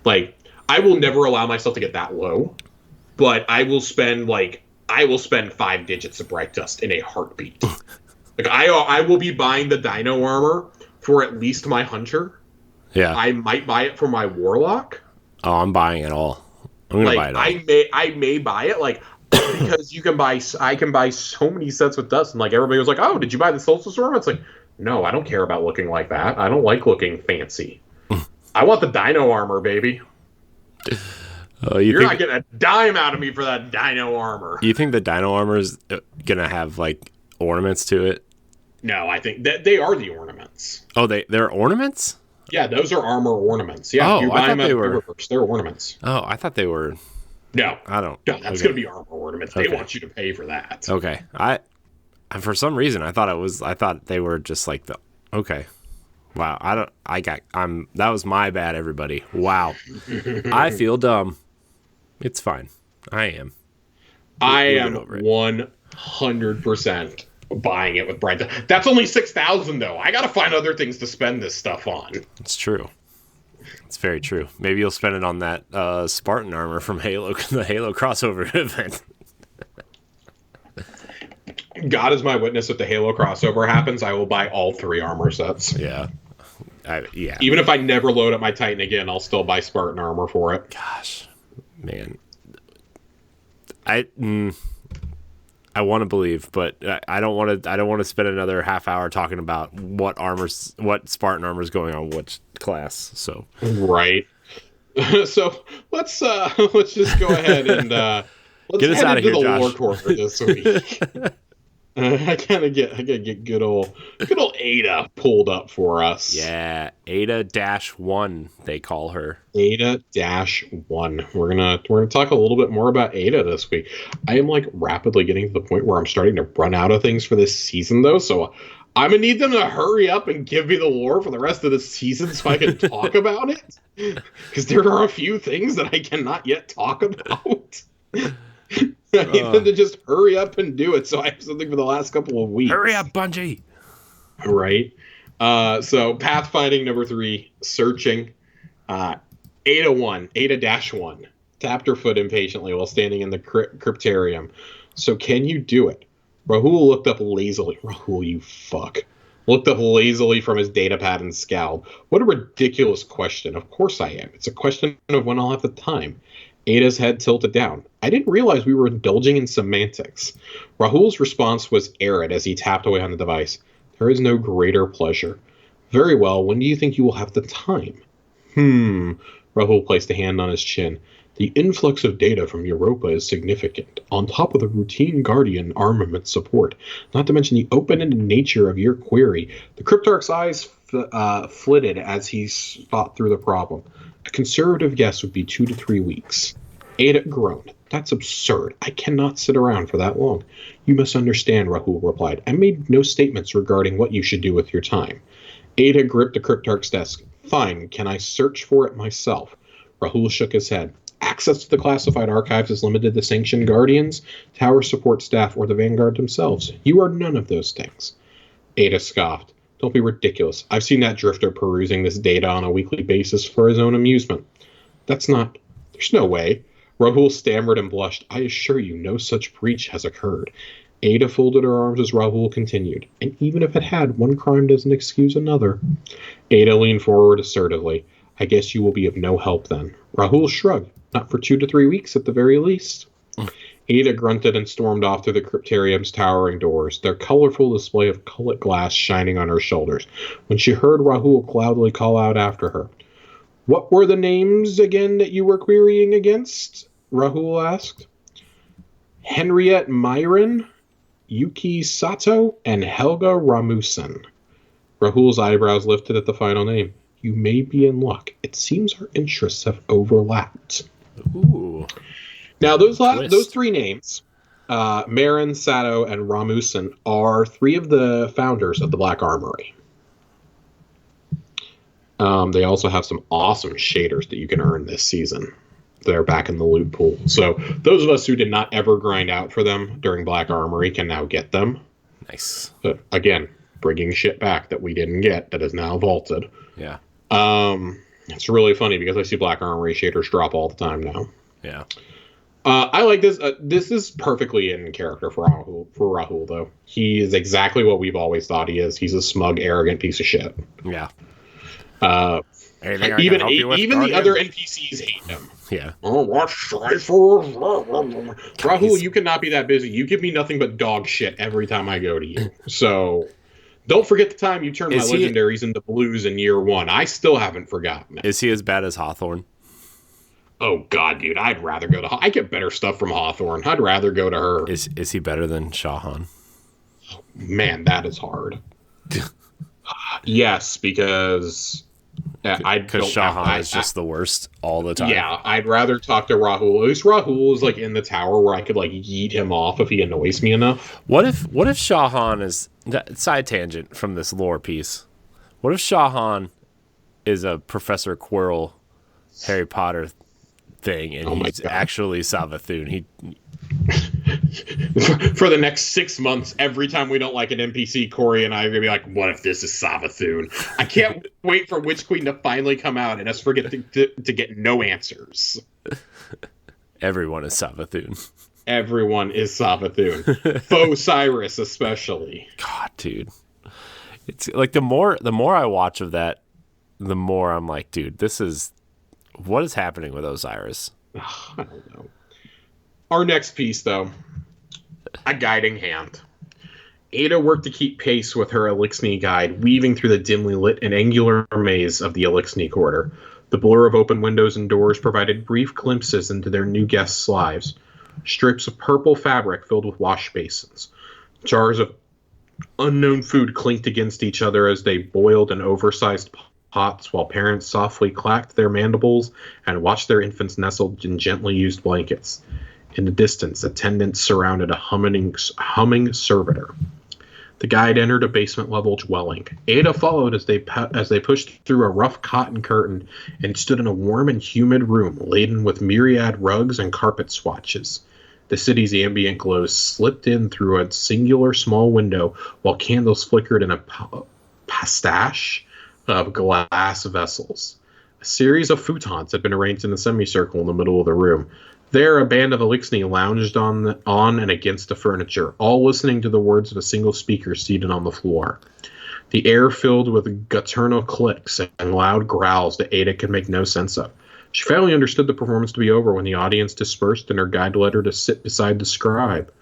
Like, I will never allow myself to get that low, but I will spend 5 digits of Bright Dust in a heartbeat. Like, I will be buying the Dino armor for at least my Hunter. Yeah. I might buy it for my Warlock. Oh, I'm buying it all. I'm gonna buy it all. I may buy it, like, because I can buy so many sets with dust, and like everybody was like, "Oh, did you buy the Solstice armor?" It's like, no, I don't care about looking like that. I don't like looking fancy. I want the Dino armor, baby. You're not getting a dime out of me for that Dino armor. You think the Dino armor is gonna have like ornaments to it? No, I think that they are the ornaments. Oh, they're ornaments? Yeah, those are armor ornaments. Yeah, you buy them at Eververse. They're ornaments. Oh, I thought they were. No, I don't. No, that's going to be armor ornaments. They want you to pay for that. Okay, for some reason I thought they were just like the. Okay, wow. That was my bad, everybody. Wow, I feel dumb. It's fine. I am 100% buying it with Bright Dust. That's only 6,000 though. I gotta find other things to spend this stuff on. It's true. It's very true. Maybe you'll spend it on that Spartan armor from Halo, the Halo crossover event. God is my witness. If the Halo crossover happens, I will buy all 3 armor sets. Yeah. Yeah. Even if I never load up my Titan again, I'll still buy Spartan armor for it. Gosh, man. I want to believe, but I don't want to spend another half hour talking about what Spartan armor is going on which class. So right. So let's just go ahead and let's get us out of here, the Josh. lore corner this week. I gotta get good old Ada pulled up for us. Yeah, Ada-1 they call her. Ada-1. We're gonna talk a little bit more about Ada this week. I am like rapidly getting to the point where I'm starting to run out of things for this season though, so I'm gonna need them to hurry up and give me the lore for the rest of the season so I can talk about it. Because there are a few things that I cannot yet talk about. I need them to just hurry up and do it so I have something for the last couple of weeks. Hurry up, Bungie! Right. So pathfinding number 3, searching. Ada-1 tapped her foot impatiently while standing in the cryptarium. So can you do it? Rahul looked up lazily. Rahul, you fuck. Looked up lazily from his data pad and scowled. What a ridiculous question. Of course I am. It's a question of when I'll have the time. Ada's head tilted down. I didn't realize we were indulging in semantics. Rahul's response was arid as he tapped away on the device. There is no greater pleasure. Very well, when do you think you will have the time? Rahul placed a hand on his chin. The influx of data from Europa is significant, on top of the routine Guardian armament support, not to mention the open-ended nature of your query. The Cryptarch's eyes flitted as he thought through the problem. A conservative guess would be 2 to 3 weeks. Ada groaned. That's absurd. I cannot sit around for that long. You must understand, Rahul replied. I made no statements regarding what you should do with your time. Ada gripped the Cryptarch's desk. Fine, can I search for it myself? Rahul shook his head. Access to the classified archives is limited to sanctioned guardians, tower support staff, or the Vanguard themselves. You are none of those things. Ada scoffed. Don't be ridiculous. I've seen that drifter perusing this data on a weekly basis for his own amusement. That's not... There's no way. Rahul stammered and blushed. I assure you, no such breach has occurred. Ada folded her arms as Rahul continued. And even if it had, one crime doesn't excuse another. Ada leaned forward assertively. I guess you will be of no help then. Rahul shrugged. Not for 2 to 3 weeks at the very least. Ada grunted and stormed off through the cryptarium's towering doors, their colorful display of colored glass shining on her shoulders, when she heard Rahul cloudily call out after her. What were the names again that you were querying against? Rahul asked. Henriette Myron, Yuki Sato, and Helga Ramusen. Rahul's eyebrows lifted at the final name. You may be in luck. It seems our interests have overlapped. Ooh. Now, those 3 names, Marin, Sato, and Ramusen, are 3 of the founders of the Black Armory. They also have some awesome shaders that you can earn this season. They're back in the loot pool. So those of us who did not ever grind out for them during Black Armory can now get them. Nice. But again, bringing shit back that we didn't get that is now vaulted. Yeah. It's really funny because I see Black Armory shaders drop all the time now. Yeah. I like this. This is perfectly in character for Rahul, though. He is exactly what we've always thought he is. He's a smug, arrogant piece of shit. Yeah. Even the other NPCs hate him. Yeah. Oh, what ciphers? Rahul, you cannot be that busy. You give me nothing but dog shit every time I go to you. So don't forget the time you turned my legendaries into blues in year 1. I still haven't forgotten it. Is he as bad as Hawthorne? Oh, God, dude. I'd rather go to... I get better stuff from Hawthorne. I'd rather go to her. Is he better than Shahan? Man, that is hard. Yes, because... Because Shahan is just the worst all the time. Yeah, I'd rather talk to Rahul. At least Rahul is like in the tower where I could like yeet him off if he annoys me enough. What if Shahan is... Side tangent from this lore piece. What if Shahan is a Professor Quirrell Harry Potter thing, and he's actually Savathun? For the next 6 months, every time we don't like an NPC, Corey and I are going to be like, what if this is Savathun? I can't wait for Witch Queen to finally come out and us forget to get no answers. Everyone is Savathun. Everyone is Savathun. Faux Cyrus especially. God, dude. It's like the more I watch of that, the more I'm like, dude, what is happening with Osiris? I don't know. Our next piece, though, a guiding hand. Ada worked to keep pace with her Elixni guide, weaving through the dimly lit and angular maze of the Elixni Quarter. The blur of open windows and doors provided brief glimpses into their new guests' lives. Strips of purple fabric filled with wash basins. Jars of unknown food clinked against each other as they boiled in oversized pots, while parents softly clacked their mandibles and watched their infants nestled in gently used blankets. In the distance, attendants surrounded a humming servitor. The guide entered a basement-level dwelling. Ada followed as they pushed through a rough cotton curtain and stood in a warm and humid room laden with myriad rugs and carpet swatches. The city's ambient glow slipped in through a singular small window, while candles flickered in a pastiche of glass vessels. A series of futons had been arranged in a semicircle in the middle of the room. There, a band of Elixni lounged on and against the furniture, all listening to the words of a single speaker seated on the floor. The air filled with guttural clicks and loud growls that Ada could make no sense of. She finally understood the performance to be over when the audience dispersed and her guide led her to sit beside the scribe.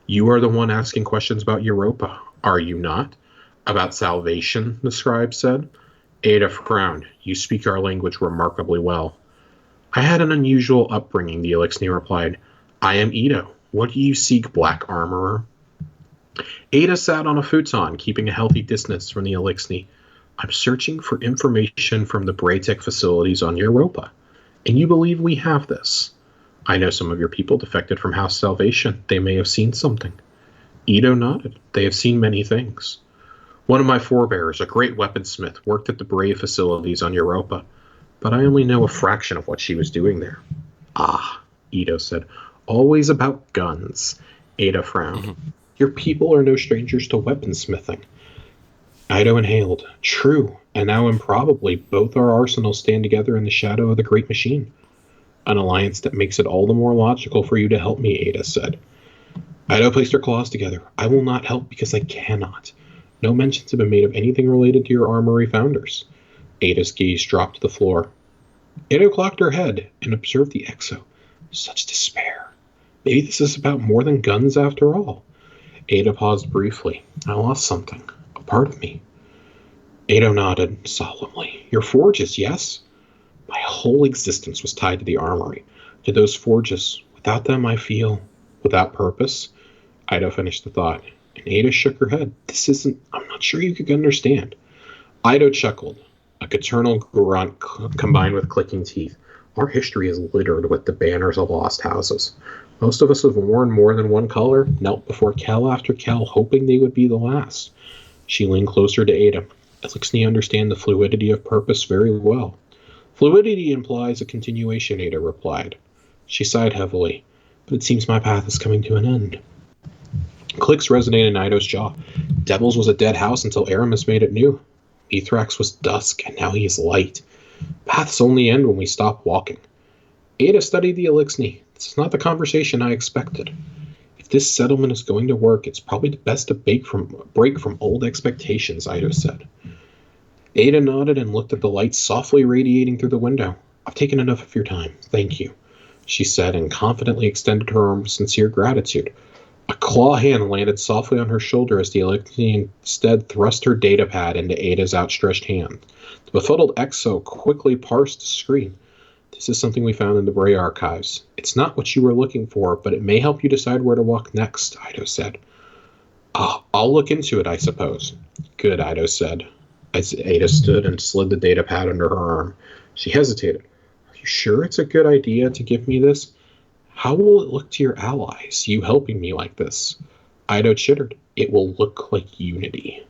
You are the one asking questions about Europa, are you not? About salvation, the scribe said. Ada frowned. You speak our language remarkably well. I had an unusual upbringing, the Elixni replied. I am Ito. What do you seek, Black Armorer? Ada sat on a futon, keeping a healthy distance from the Elixni. I'm searching for information from the Braytech facilities on Europa. And you believe we have this? I know some of your people defected from House Salvation. They may have seen something. Ito nodded. They have seen many things. One of my forebears, a great weaponsmith, worked at the Bray facilities on Europa. But I only know a fraction of what she was doing there. Ah, Ito said. Always about guns. Ada frowned. Your people are no strangers to weaponsmithing. Ito inhaled. True, and now improbably both our arsenals stand together in the shadow of the Great Machine. An alliance that makes it all the more logical for you to help me, Ada said. Ito placed her claws together. I will not help because I cannot. No mentions have been made of anything related to your armory founders. Ada's gaze dropped to the floor. Ito cocked her head and observed the exo. Such despair. Maybe this is about more than guns after all. Ada paused briefly. I lost something. A part of me. Ada nodded solemnly. Your forges, yes? My whole existence was tied to the armory, to those forges. Without them, I feel without purpose. Ida finished the thought, and Ada shook her head. This isn't... I'm not sure you could understand. Ida chuckled, a paternal grunt combined with clicking teeth. Our history is littered with the banners of lost houses. Most of us have worn more than one color, knelt before kell after kell, hoping they would be the last. She leaned closer to Ada. Elixni understand the fluidity of purpose very well. Fluidity implies a continuation, Ada replied. She sighed heavily. But it seems my path is coming to an end. Clicks resonated in Ido's jaw. Devil's was a dead house until Aramis made it new. Mithrax was dusk, and now he is light. Paths only end when we stop walking. Ada studied the Elixni. This is not the conversation I expected. If this settlement is going to work, it's probably best to break from old expectations, Ido said. Ada nodded and looked at the light softly radiating through the window. I've taken enough of your time. Thank you, she said, and confidently extended her arm with sincere gratitude. A claw hand landed softly on her shoulder as the Elixni instead thrust her data pad into Ada's outstretched hand. The befuddled exo quickly parsed the screen. This is something we found in the Bray archives. It's not what you were looking for, but it may help you decide where to walk next, Ido said. I'll look into it, I suppose. Good, Ido said, as Ada stood and slid the data pad under her arm. She hesitated. Are you sure it's a good idea to give me this? How will it look to your allies, you helping me like this? Ido chittered. It will look like unity.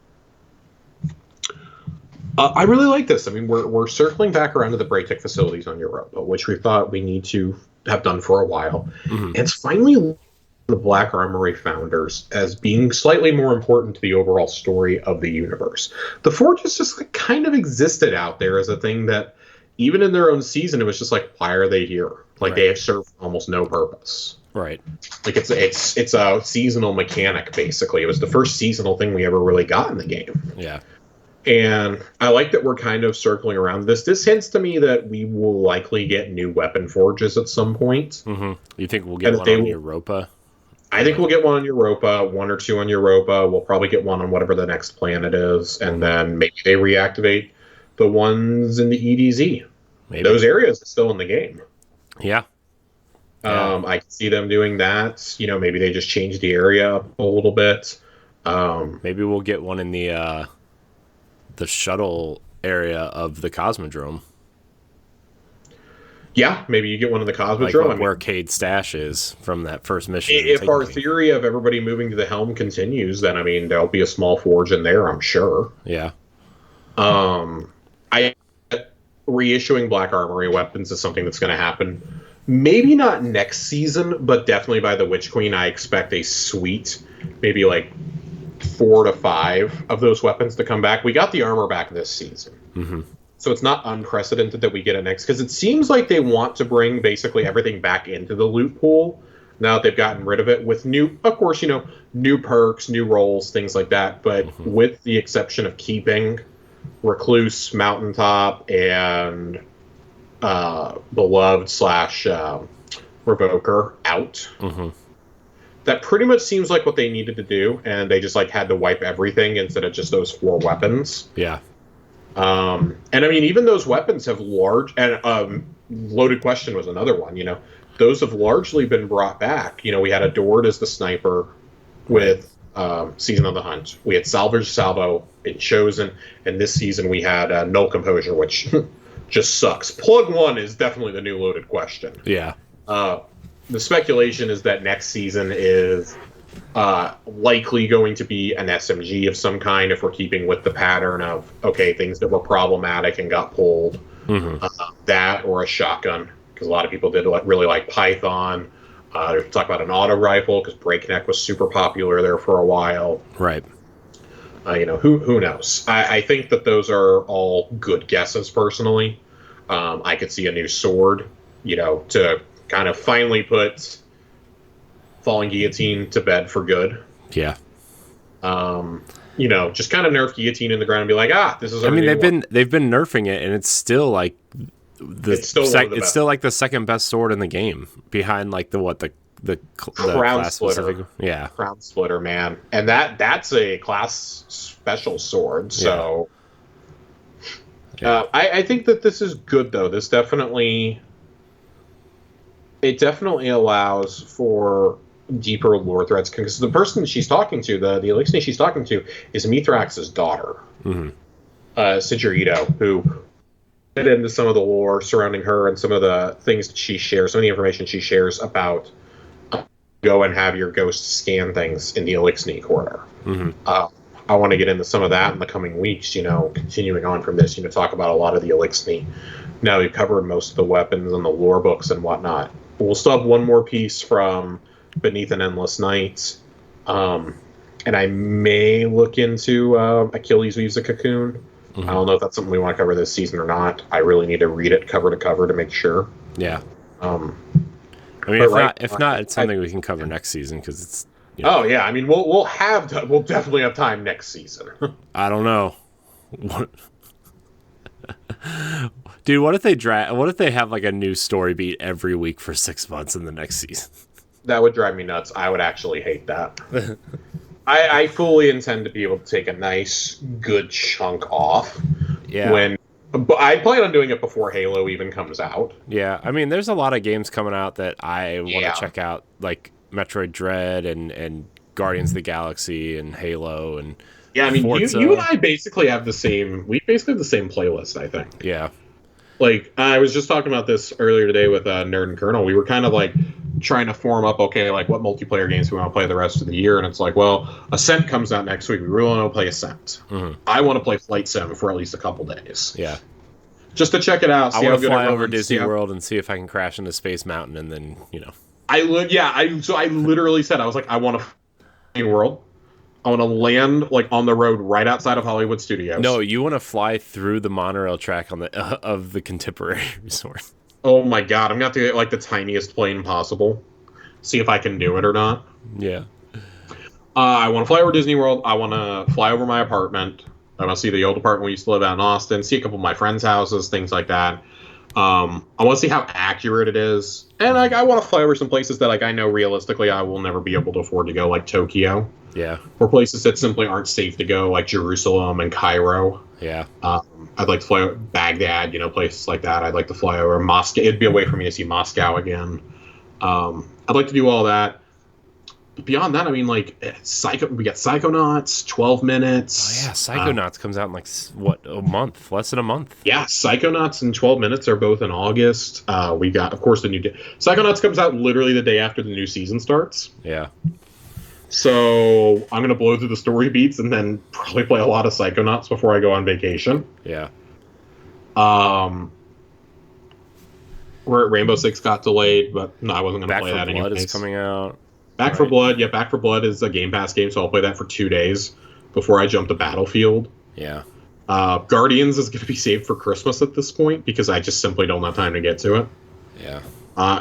I really like this. I mean, we're circling back around to the Braytech facilities on Europa, which we thought we need to have done for a while. Mm-hmm. And it's finally the Black Armory founders as being slightly more important to the overall story of the universe. The Forges just kind of existed out there as a thing that, even in their own season, it was just like, why are they here? Like, right. They have served almost no purpose. Right. Like, it's a seasonal mechanic, basically. It was the first seasonal thing we ever really got in the game. Yeah. And I like that we're kind of circling around this. This hints to me that we will likely get new weapon forges at some point. Mm-hmm. You think we'll get one on Europa? I think we'll get one on Europa, one or two on Europa. We'll probably get one on whatever the next planet is. And then maybe they reactivate the ones in the EDZ. Maybe. Those areas are still in the game. Yeah. I can see them doing that. You know, maybe they just change the area up a little bit. Maybe we'll get one in the shuttle area of the Cosmodrome. Yeah, maybe you get one in the Cosmodrome. Like where Cade's stash is from that first mission. If our theory of everybody moving to the helm continues, then, I mean, there'll be a small forge in there, I'm sure. Yeah. Reissuing Black Armory weapons is something that's going to happen. Maybe not next season, but definitely by the Witch Queen, I expect a suite, maybe like 4 to 5 of those weapons to come back. We got the armor back this season. Mm-hmm. So it's not unprecedented that we get it next, because it seems like they want to bring basically everything back into the loot pool now that they've gotten rid of it with new, of course, you know, new perks, new roles, things like that. But with the exception of keeping Recluse, Mountaintop, and Beloved / Revoker out. Mm-hmm. That pretty much seems like what they needed to do, and they just had to wipe everything instead of just those 4 weapons. Yeah. And I mean, even those weapons have Loaded Question was another one, you know. Those have largely been brought back. You know, we had Adored as the sniper with Season of the Hunt. We had Salvage Salvo in Chosen, and this season we had Null Composure, which just sucks. Plug 1 is definitely the new Loaded Question. Yeah. The speculation is that next season is likely going to be an SMG of some kind, if we're keeping with the pattern of, okay, things that were problematic and got pulled. Mm-hmm. That or a shotgun. because a lot of people did really like Python. Talk about an auto rifle because Breakneck was super popular there for a while. Right. Who knows? I think that those are all good guesses personally. I could see a new sword, to kind of finally put Falling Guillotine to bed for good. Yeah. Just kind of nerf Guillotine in the ground and be like, this is. They've been nerfing it, and it's still like it's still like the second best sword in the game, behind like the Crown Splitter. Yeah, Crown Splitter, man, and that's a class special sword. So, I think that this is good though. This definitely allows for deeper lore threads, because the person she's talking to, the Elixir she's talking to, is Mithrax's daughter, Sigurito, who get into some of the lore surrounding her and some of the things that she shares, some of the information she shares about go and have your ghost scan things in the Elixir corner. I want to get into some of that in the coming weeks, continuing on from this, talk about a lot of the Elixir. Now we've covered most of the weapons and the lore books and whatnot. But we'll still have one more piece from Beneath an Endless Night. And I may look into Achilles Weaves a Cocoon. I don't know if that's something we want to cover this season or not. I really need to read it cover to cover to make sure. Yeah. If not, it's something we can cover next season, because it's. Oh yeah, we'll definitely have time next season. I don't know. Dude, what if they have like a new story beat every week for 6 months in the next season? That would drive me nuts. I would actually hate that. I fully intend to be able to take a nice, good chunk off. Yeah. But I plan on doing it before Halo even comes out. Yeah, there's a lot of games coming out that I want to check out, like Metroid Dread and Guardians of the Galaxy and Halo and Forza. You and I basically have the same playlist, I think. Yeah. Like, I was just talking about this earlier today with Nerd and Colonel. We were kind of like trying to form up, what multiplayer games we want to play the rest of the year. And it's like, well, Ascent comes out next week. We really want to play Ascent. I want to play Flight Sim for at least a couple days. Yeah. Just to check it out. I want to fly over Disney World and see if I can crash into Space Mountain, and then, I literally said, I was like, I want to World. I want to land on the road right outside of Hollywood Studios. No, you want to fly through the monorail track on the of the Contemporary Resort. Oh my god, I'm gonna have to get the tiniest plane possible. See if I can do it or not. Yeah. I want to fly over Disney World. I want to fly over my apartment. I want to see the old apartment we used to live at in Austin. See a couple of my friends' houses, things like that. I want to see how accurate it is, and I want to fly over some places that I know realistically I will never be able to afford to go, like Tokyo. Yeah. Or places that simply aren't safe to go, like Jerusalem and Cairo. Yeah. I'd like to fly over Baghdad, places like that. I'd like to fly over Moscow. It'd be a way for me to see Moscow again. I'd like to do all that. But beyond that, we got Psychonauts, 12 minutes. Oh, yeah, Psychonauts comes out in a month? Less than a month. Yeah, Psychonauts and 12 minutes are both in August. We got, of course, the new... Psychonauts comes out literally the day after the new season starts. Yeah. So I'm going to blow through the story beats and then probably play a lot of Psychonauts before I go on vacation. Yeah. Rainbow Six got delayed, but no, I wasn't going to play that anymore. Back 4 Blood is coming out. Back 4 Blood, yeah, Back 4 Blood is a Game Pass game, so I'll play that for 2 days before I jump to Battlefield. Yeah. Guardians is going to be saved for Christmas at this point because I just simply don't have time to get to it. Yeah.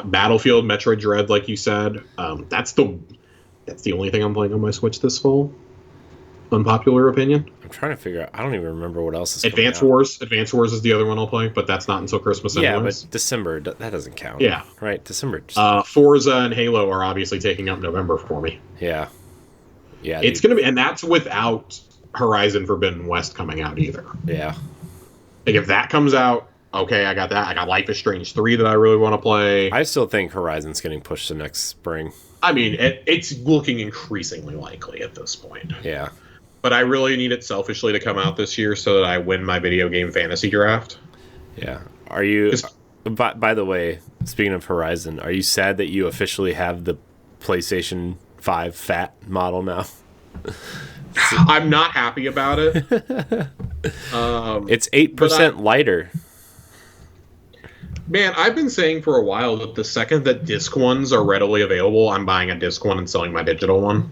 Battlefield, Metroid Dread, like you said, that's the only thing I'm playing on my Switch this fall. Unpopular opinion. I'm trying to figure out. I don't even remember what else is Advance Wars. Advance Wars is the other one I'll play, but that's not until Christmas anyways. Yeah, but December, that doesn't count. Yeah. Right, December. Forza and Halo are obviously taking up November for me. Yeah. Yeah. It's going to be, and that's without Horizon Forbidden West coming out either. Yeah. If that comes out, okay, I got that. I got Life is Strange 3 that I really want to play. I still think Horizon's getting pushed to next spring. It's looking increasingly likely at this point. Yeah. But I really need it selfishly to come out this year so that I win my video game fantasy draft. Yeah. Are you... By the way, speaking of Horizon, are you sad that you officially have the PlayStation 5 fat model now? I'm not happy about it. It's 8% lighter. Man, I've been saying for a while that the second that disc ones are readily available, I'm buying a disc one and selling my digital one.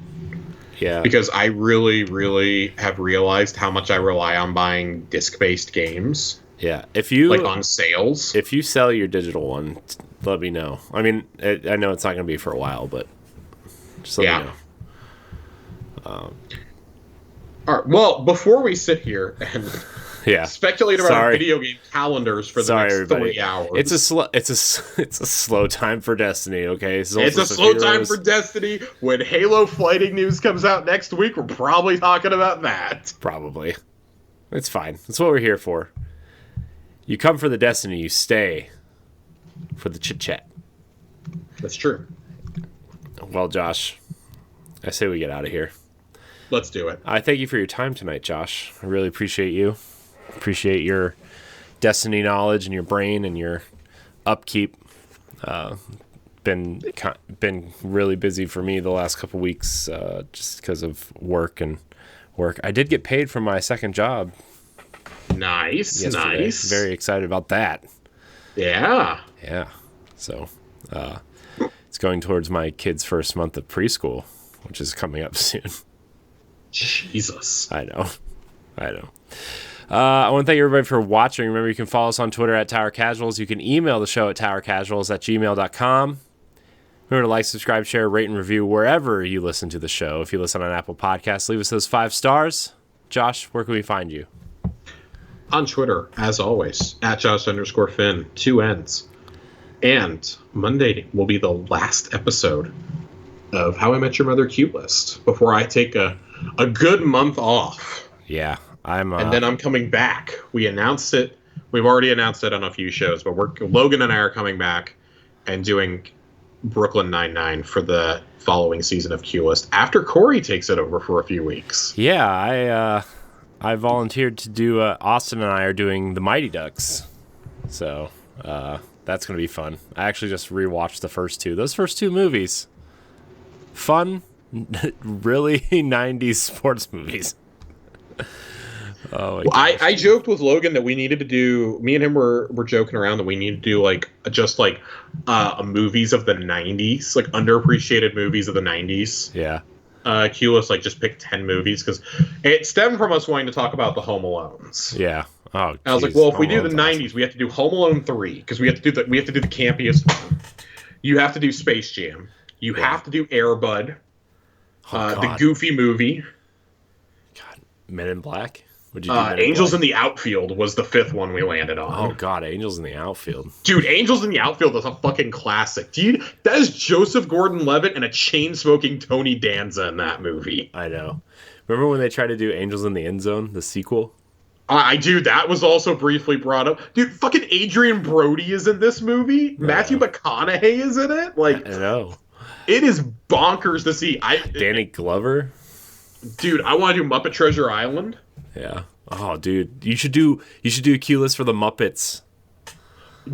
Yeah. Because I really, really have realized how much I rely on buying disc-based games. Yeah. If you like on sales. If you sell your digital one, let me know. I mean, I know it's not going to be for a while, but just let me know. All right. Well, before we sit here and speculate about our video game calendars for the next 3 hours, it's a slow time for Destiny. Okay, it's a slow time for Destiny. When Halo fighting news comes out next week, we're probably talking about that. Probably. It's fine. That's what we're here for. You come for the Destiny, you stay for the chit chat. That's true. Well, Josh, I say we get out of here. Let's do it. I thank you for your time tonight, Josh. I really appreciate you. Appreciate your Destiny knowledge and your brain and your upkeep. Been really busy for me the last couple weeks just because of work. I did get paid for my second job. Nice. Very excited about that. Yeah. Yeah. So it's going towards my kid's first month of preschool, which is coming up soon. Jesus. I know. I want to thank everybody for watching. Remember, you can follow us on Twitter at Tower Casuals. You can email the show at towercasuals@gmail.com. Remember to like, subscribe, share, rate, and review wherever you listen to the show. If you listen on Apple Podcasts, leave us those 5 stars. Josh, where can we find you? On Twitter, as always, at Josh_Finn, 2 N's. And Monday will be the last episode of How I Met Your Mother Q List before I take a good month off. Yeah, and then I'm coming back. We announced it. We've already announced it on a few shows, but Logan and I are coming back and doing Brooklyn Nine-Nine for the following season of Q List after Corey takes it over for a few weeks. Yeah, I volunteered to do. Austin and I are doing the Mighty Ducks, so that's going to be fun. I actually just rewatched the first 2. Those first 2 movies, fun, really 90s sports movies. Oh, I joked with Logan that we needed to do. Me and him were joking around that we need to do movies of the 90s, like underappreciated movies of the 90s. Yeah. Q List, just pick 10 movies because it stemmed from us wanting to talk about the Home Alones. Yeah. Oh, I was like, well, if we do the 90s, we have to do Home Alone 3 because we have to do the campiest one. You have to do Space Jam. You have to do Air Bud. The Goofy movie. God, Men in Black. Would you do Angels in the Outfield was the 5th one we landed on. Oh God, Angels in the Outfield. Dude, Angels in the Outfield is a fucking classic. Dude, that is Joseph Gordon-Levitt and a chain-smoking Tony Danza in that movie. I know. Remember when they tried to do Angels in the End Zone, the sequel? I do. That was also briefly brought up. Dude, fucking Adrian Brody is in this movie. Matthew McConaughey is in it. I know. It is bonkers to see. Danny Glover. Dude, I want to do Muppet Treasure Island. Yeah. Oh, dude, you should do a Q List for the Muppets.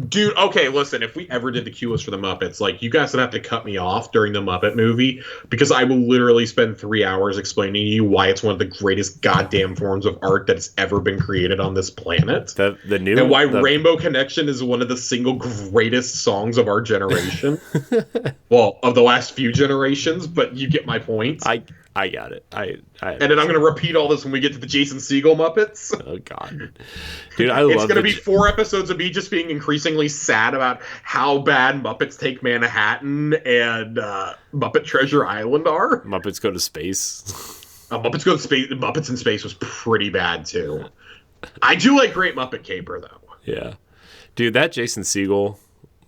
Dude, okay, listen, if we ever did the Q List for the Muppets, you guys would have to cut me off during the Muppet movie because I will literally spend 3 hours explaining to you why it's one of the greatest goddamn forms of art that has ever been created on this planet. And why Rainbow Connection is one of the single greatest songs of our generation. Well, of the last few generations, but you get my point. I got it. And then I'm going to repeat all this when we get to the Jason Segel Muppets. Oh, God. Dude, I love it. It's going to be 4 episodes of me just being increasingly sad about how bad Muppets Take Manhattan and Muppet Treasure Island are. Muppets Go to Space. Muppets Go to Space. Muppets in Space was pretty bad, too. I do like Great Muppet Caper, though. Yeah. Dude, that Jason Segel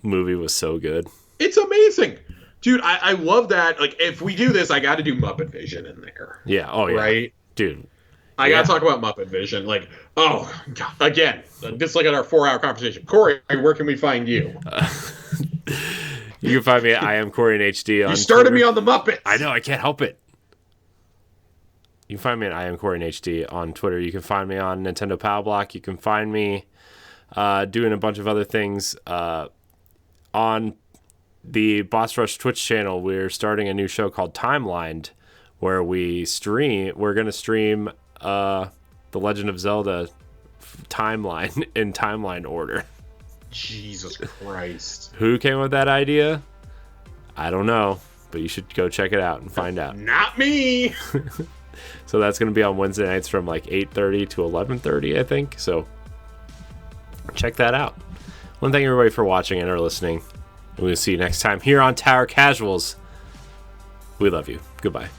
movie was so good. It's amazing. Dude, I love that. If we do this, I got to do Muppet Vision in there. Yeah. Oh, yeah. Right? Dude. I got to talk about Muppet Vision. Oh, God. Again, just at our 4-hour conversation. Corey, where can we find you? You can find me at I am Corey in HD on You started Twitter. me on the Muppets. I know. I can't help it. You can find me at I am Corey in HD on Twitter. You can find me on Nintendo Power Block. You can find me doing a bunch of other things on the Boss Rush Twitch channel. We're starting a new show called Timelined, where we're going to stream The Legend of Zelda timeline in timeline order. Jesus Christ. Who came up with that idea? I don't know, but you should go check it out and find out. Not me! So that's going to be on Wednesday nights from like 8:30 to 11:30, I think. So check that out. I want to thank everybody for watching and or listening. We'll see you next time here on Tower Casuals. We love you. Goodbye.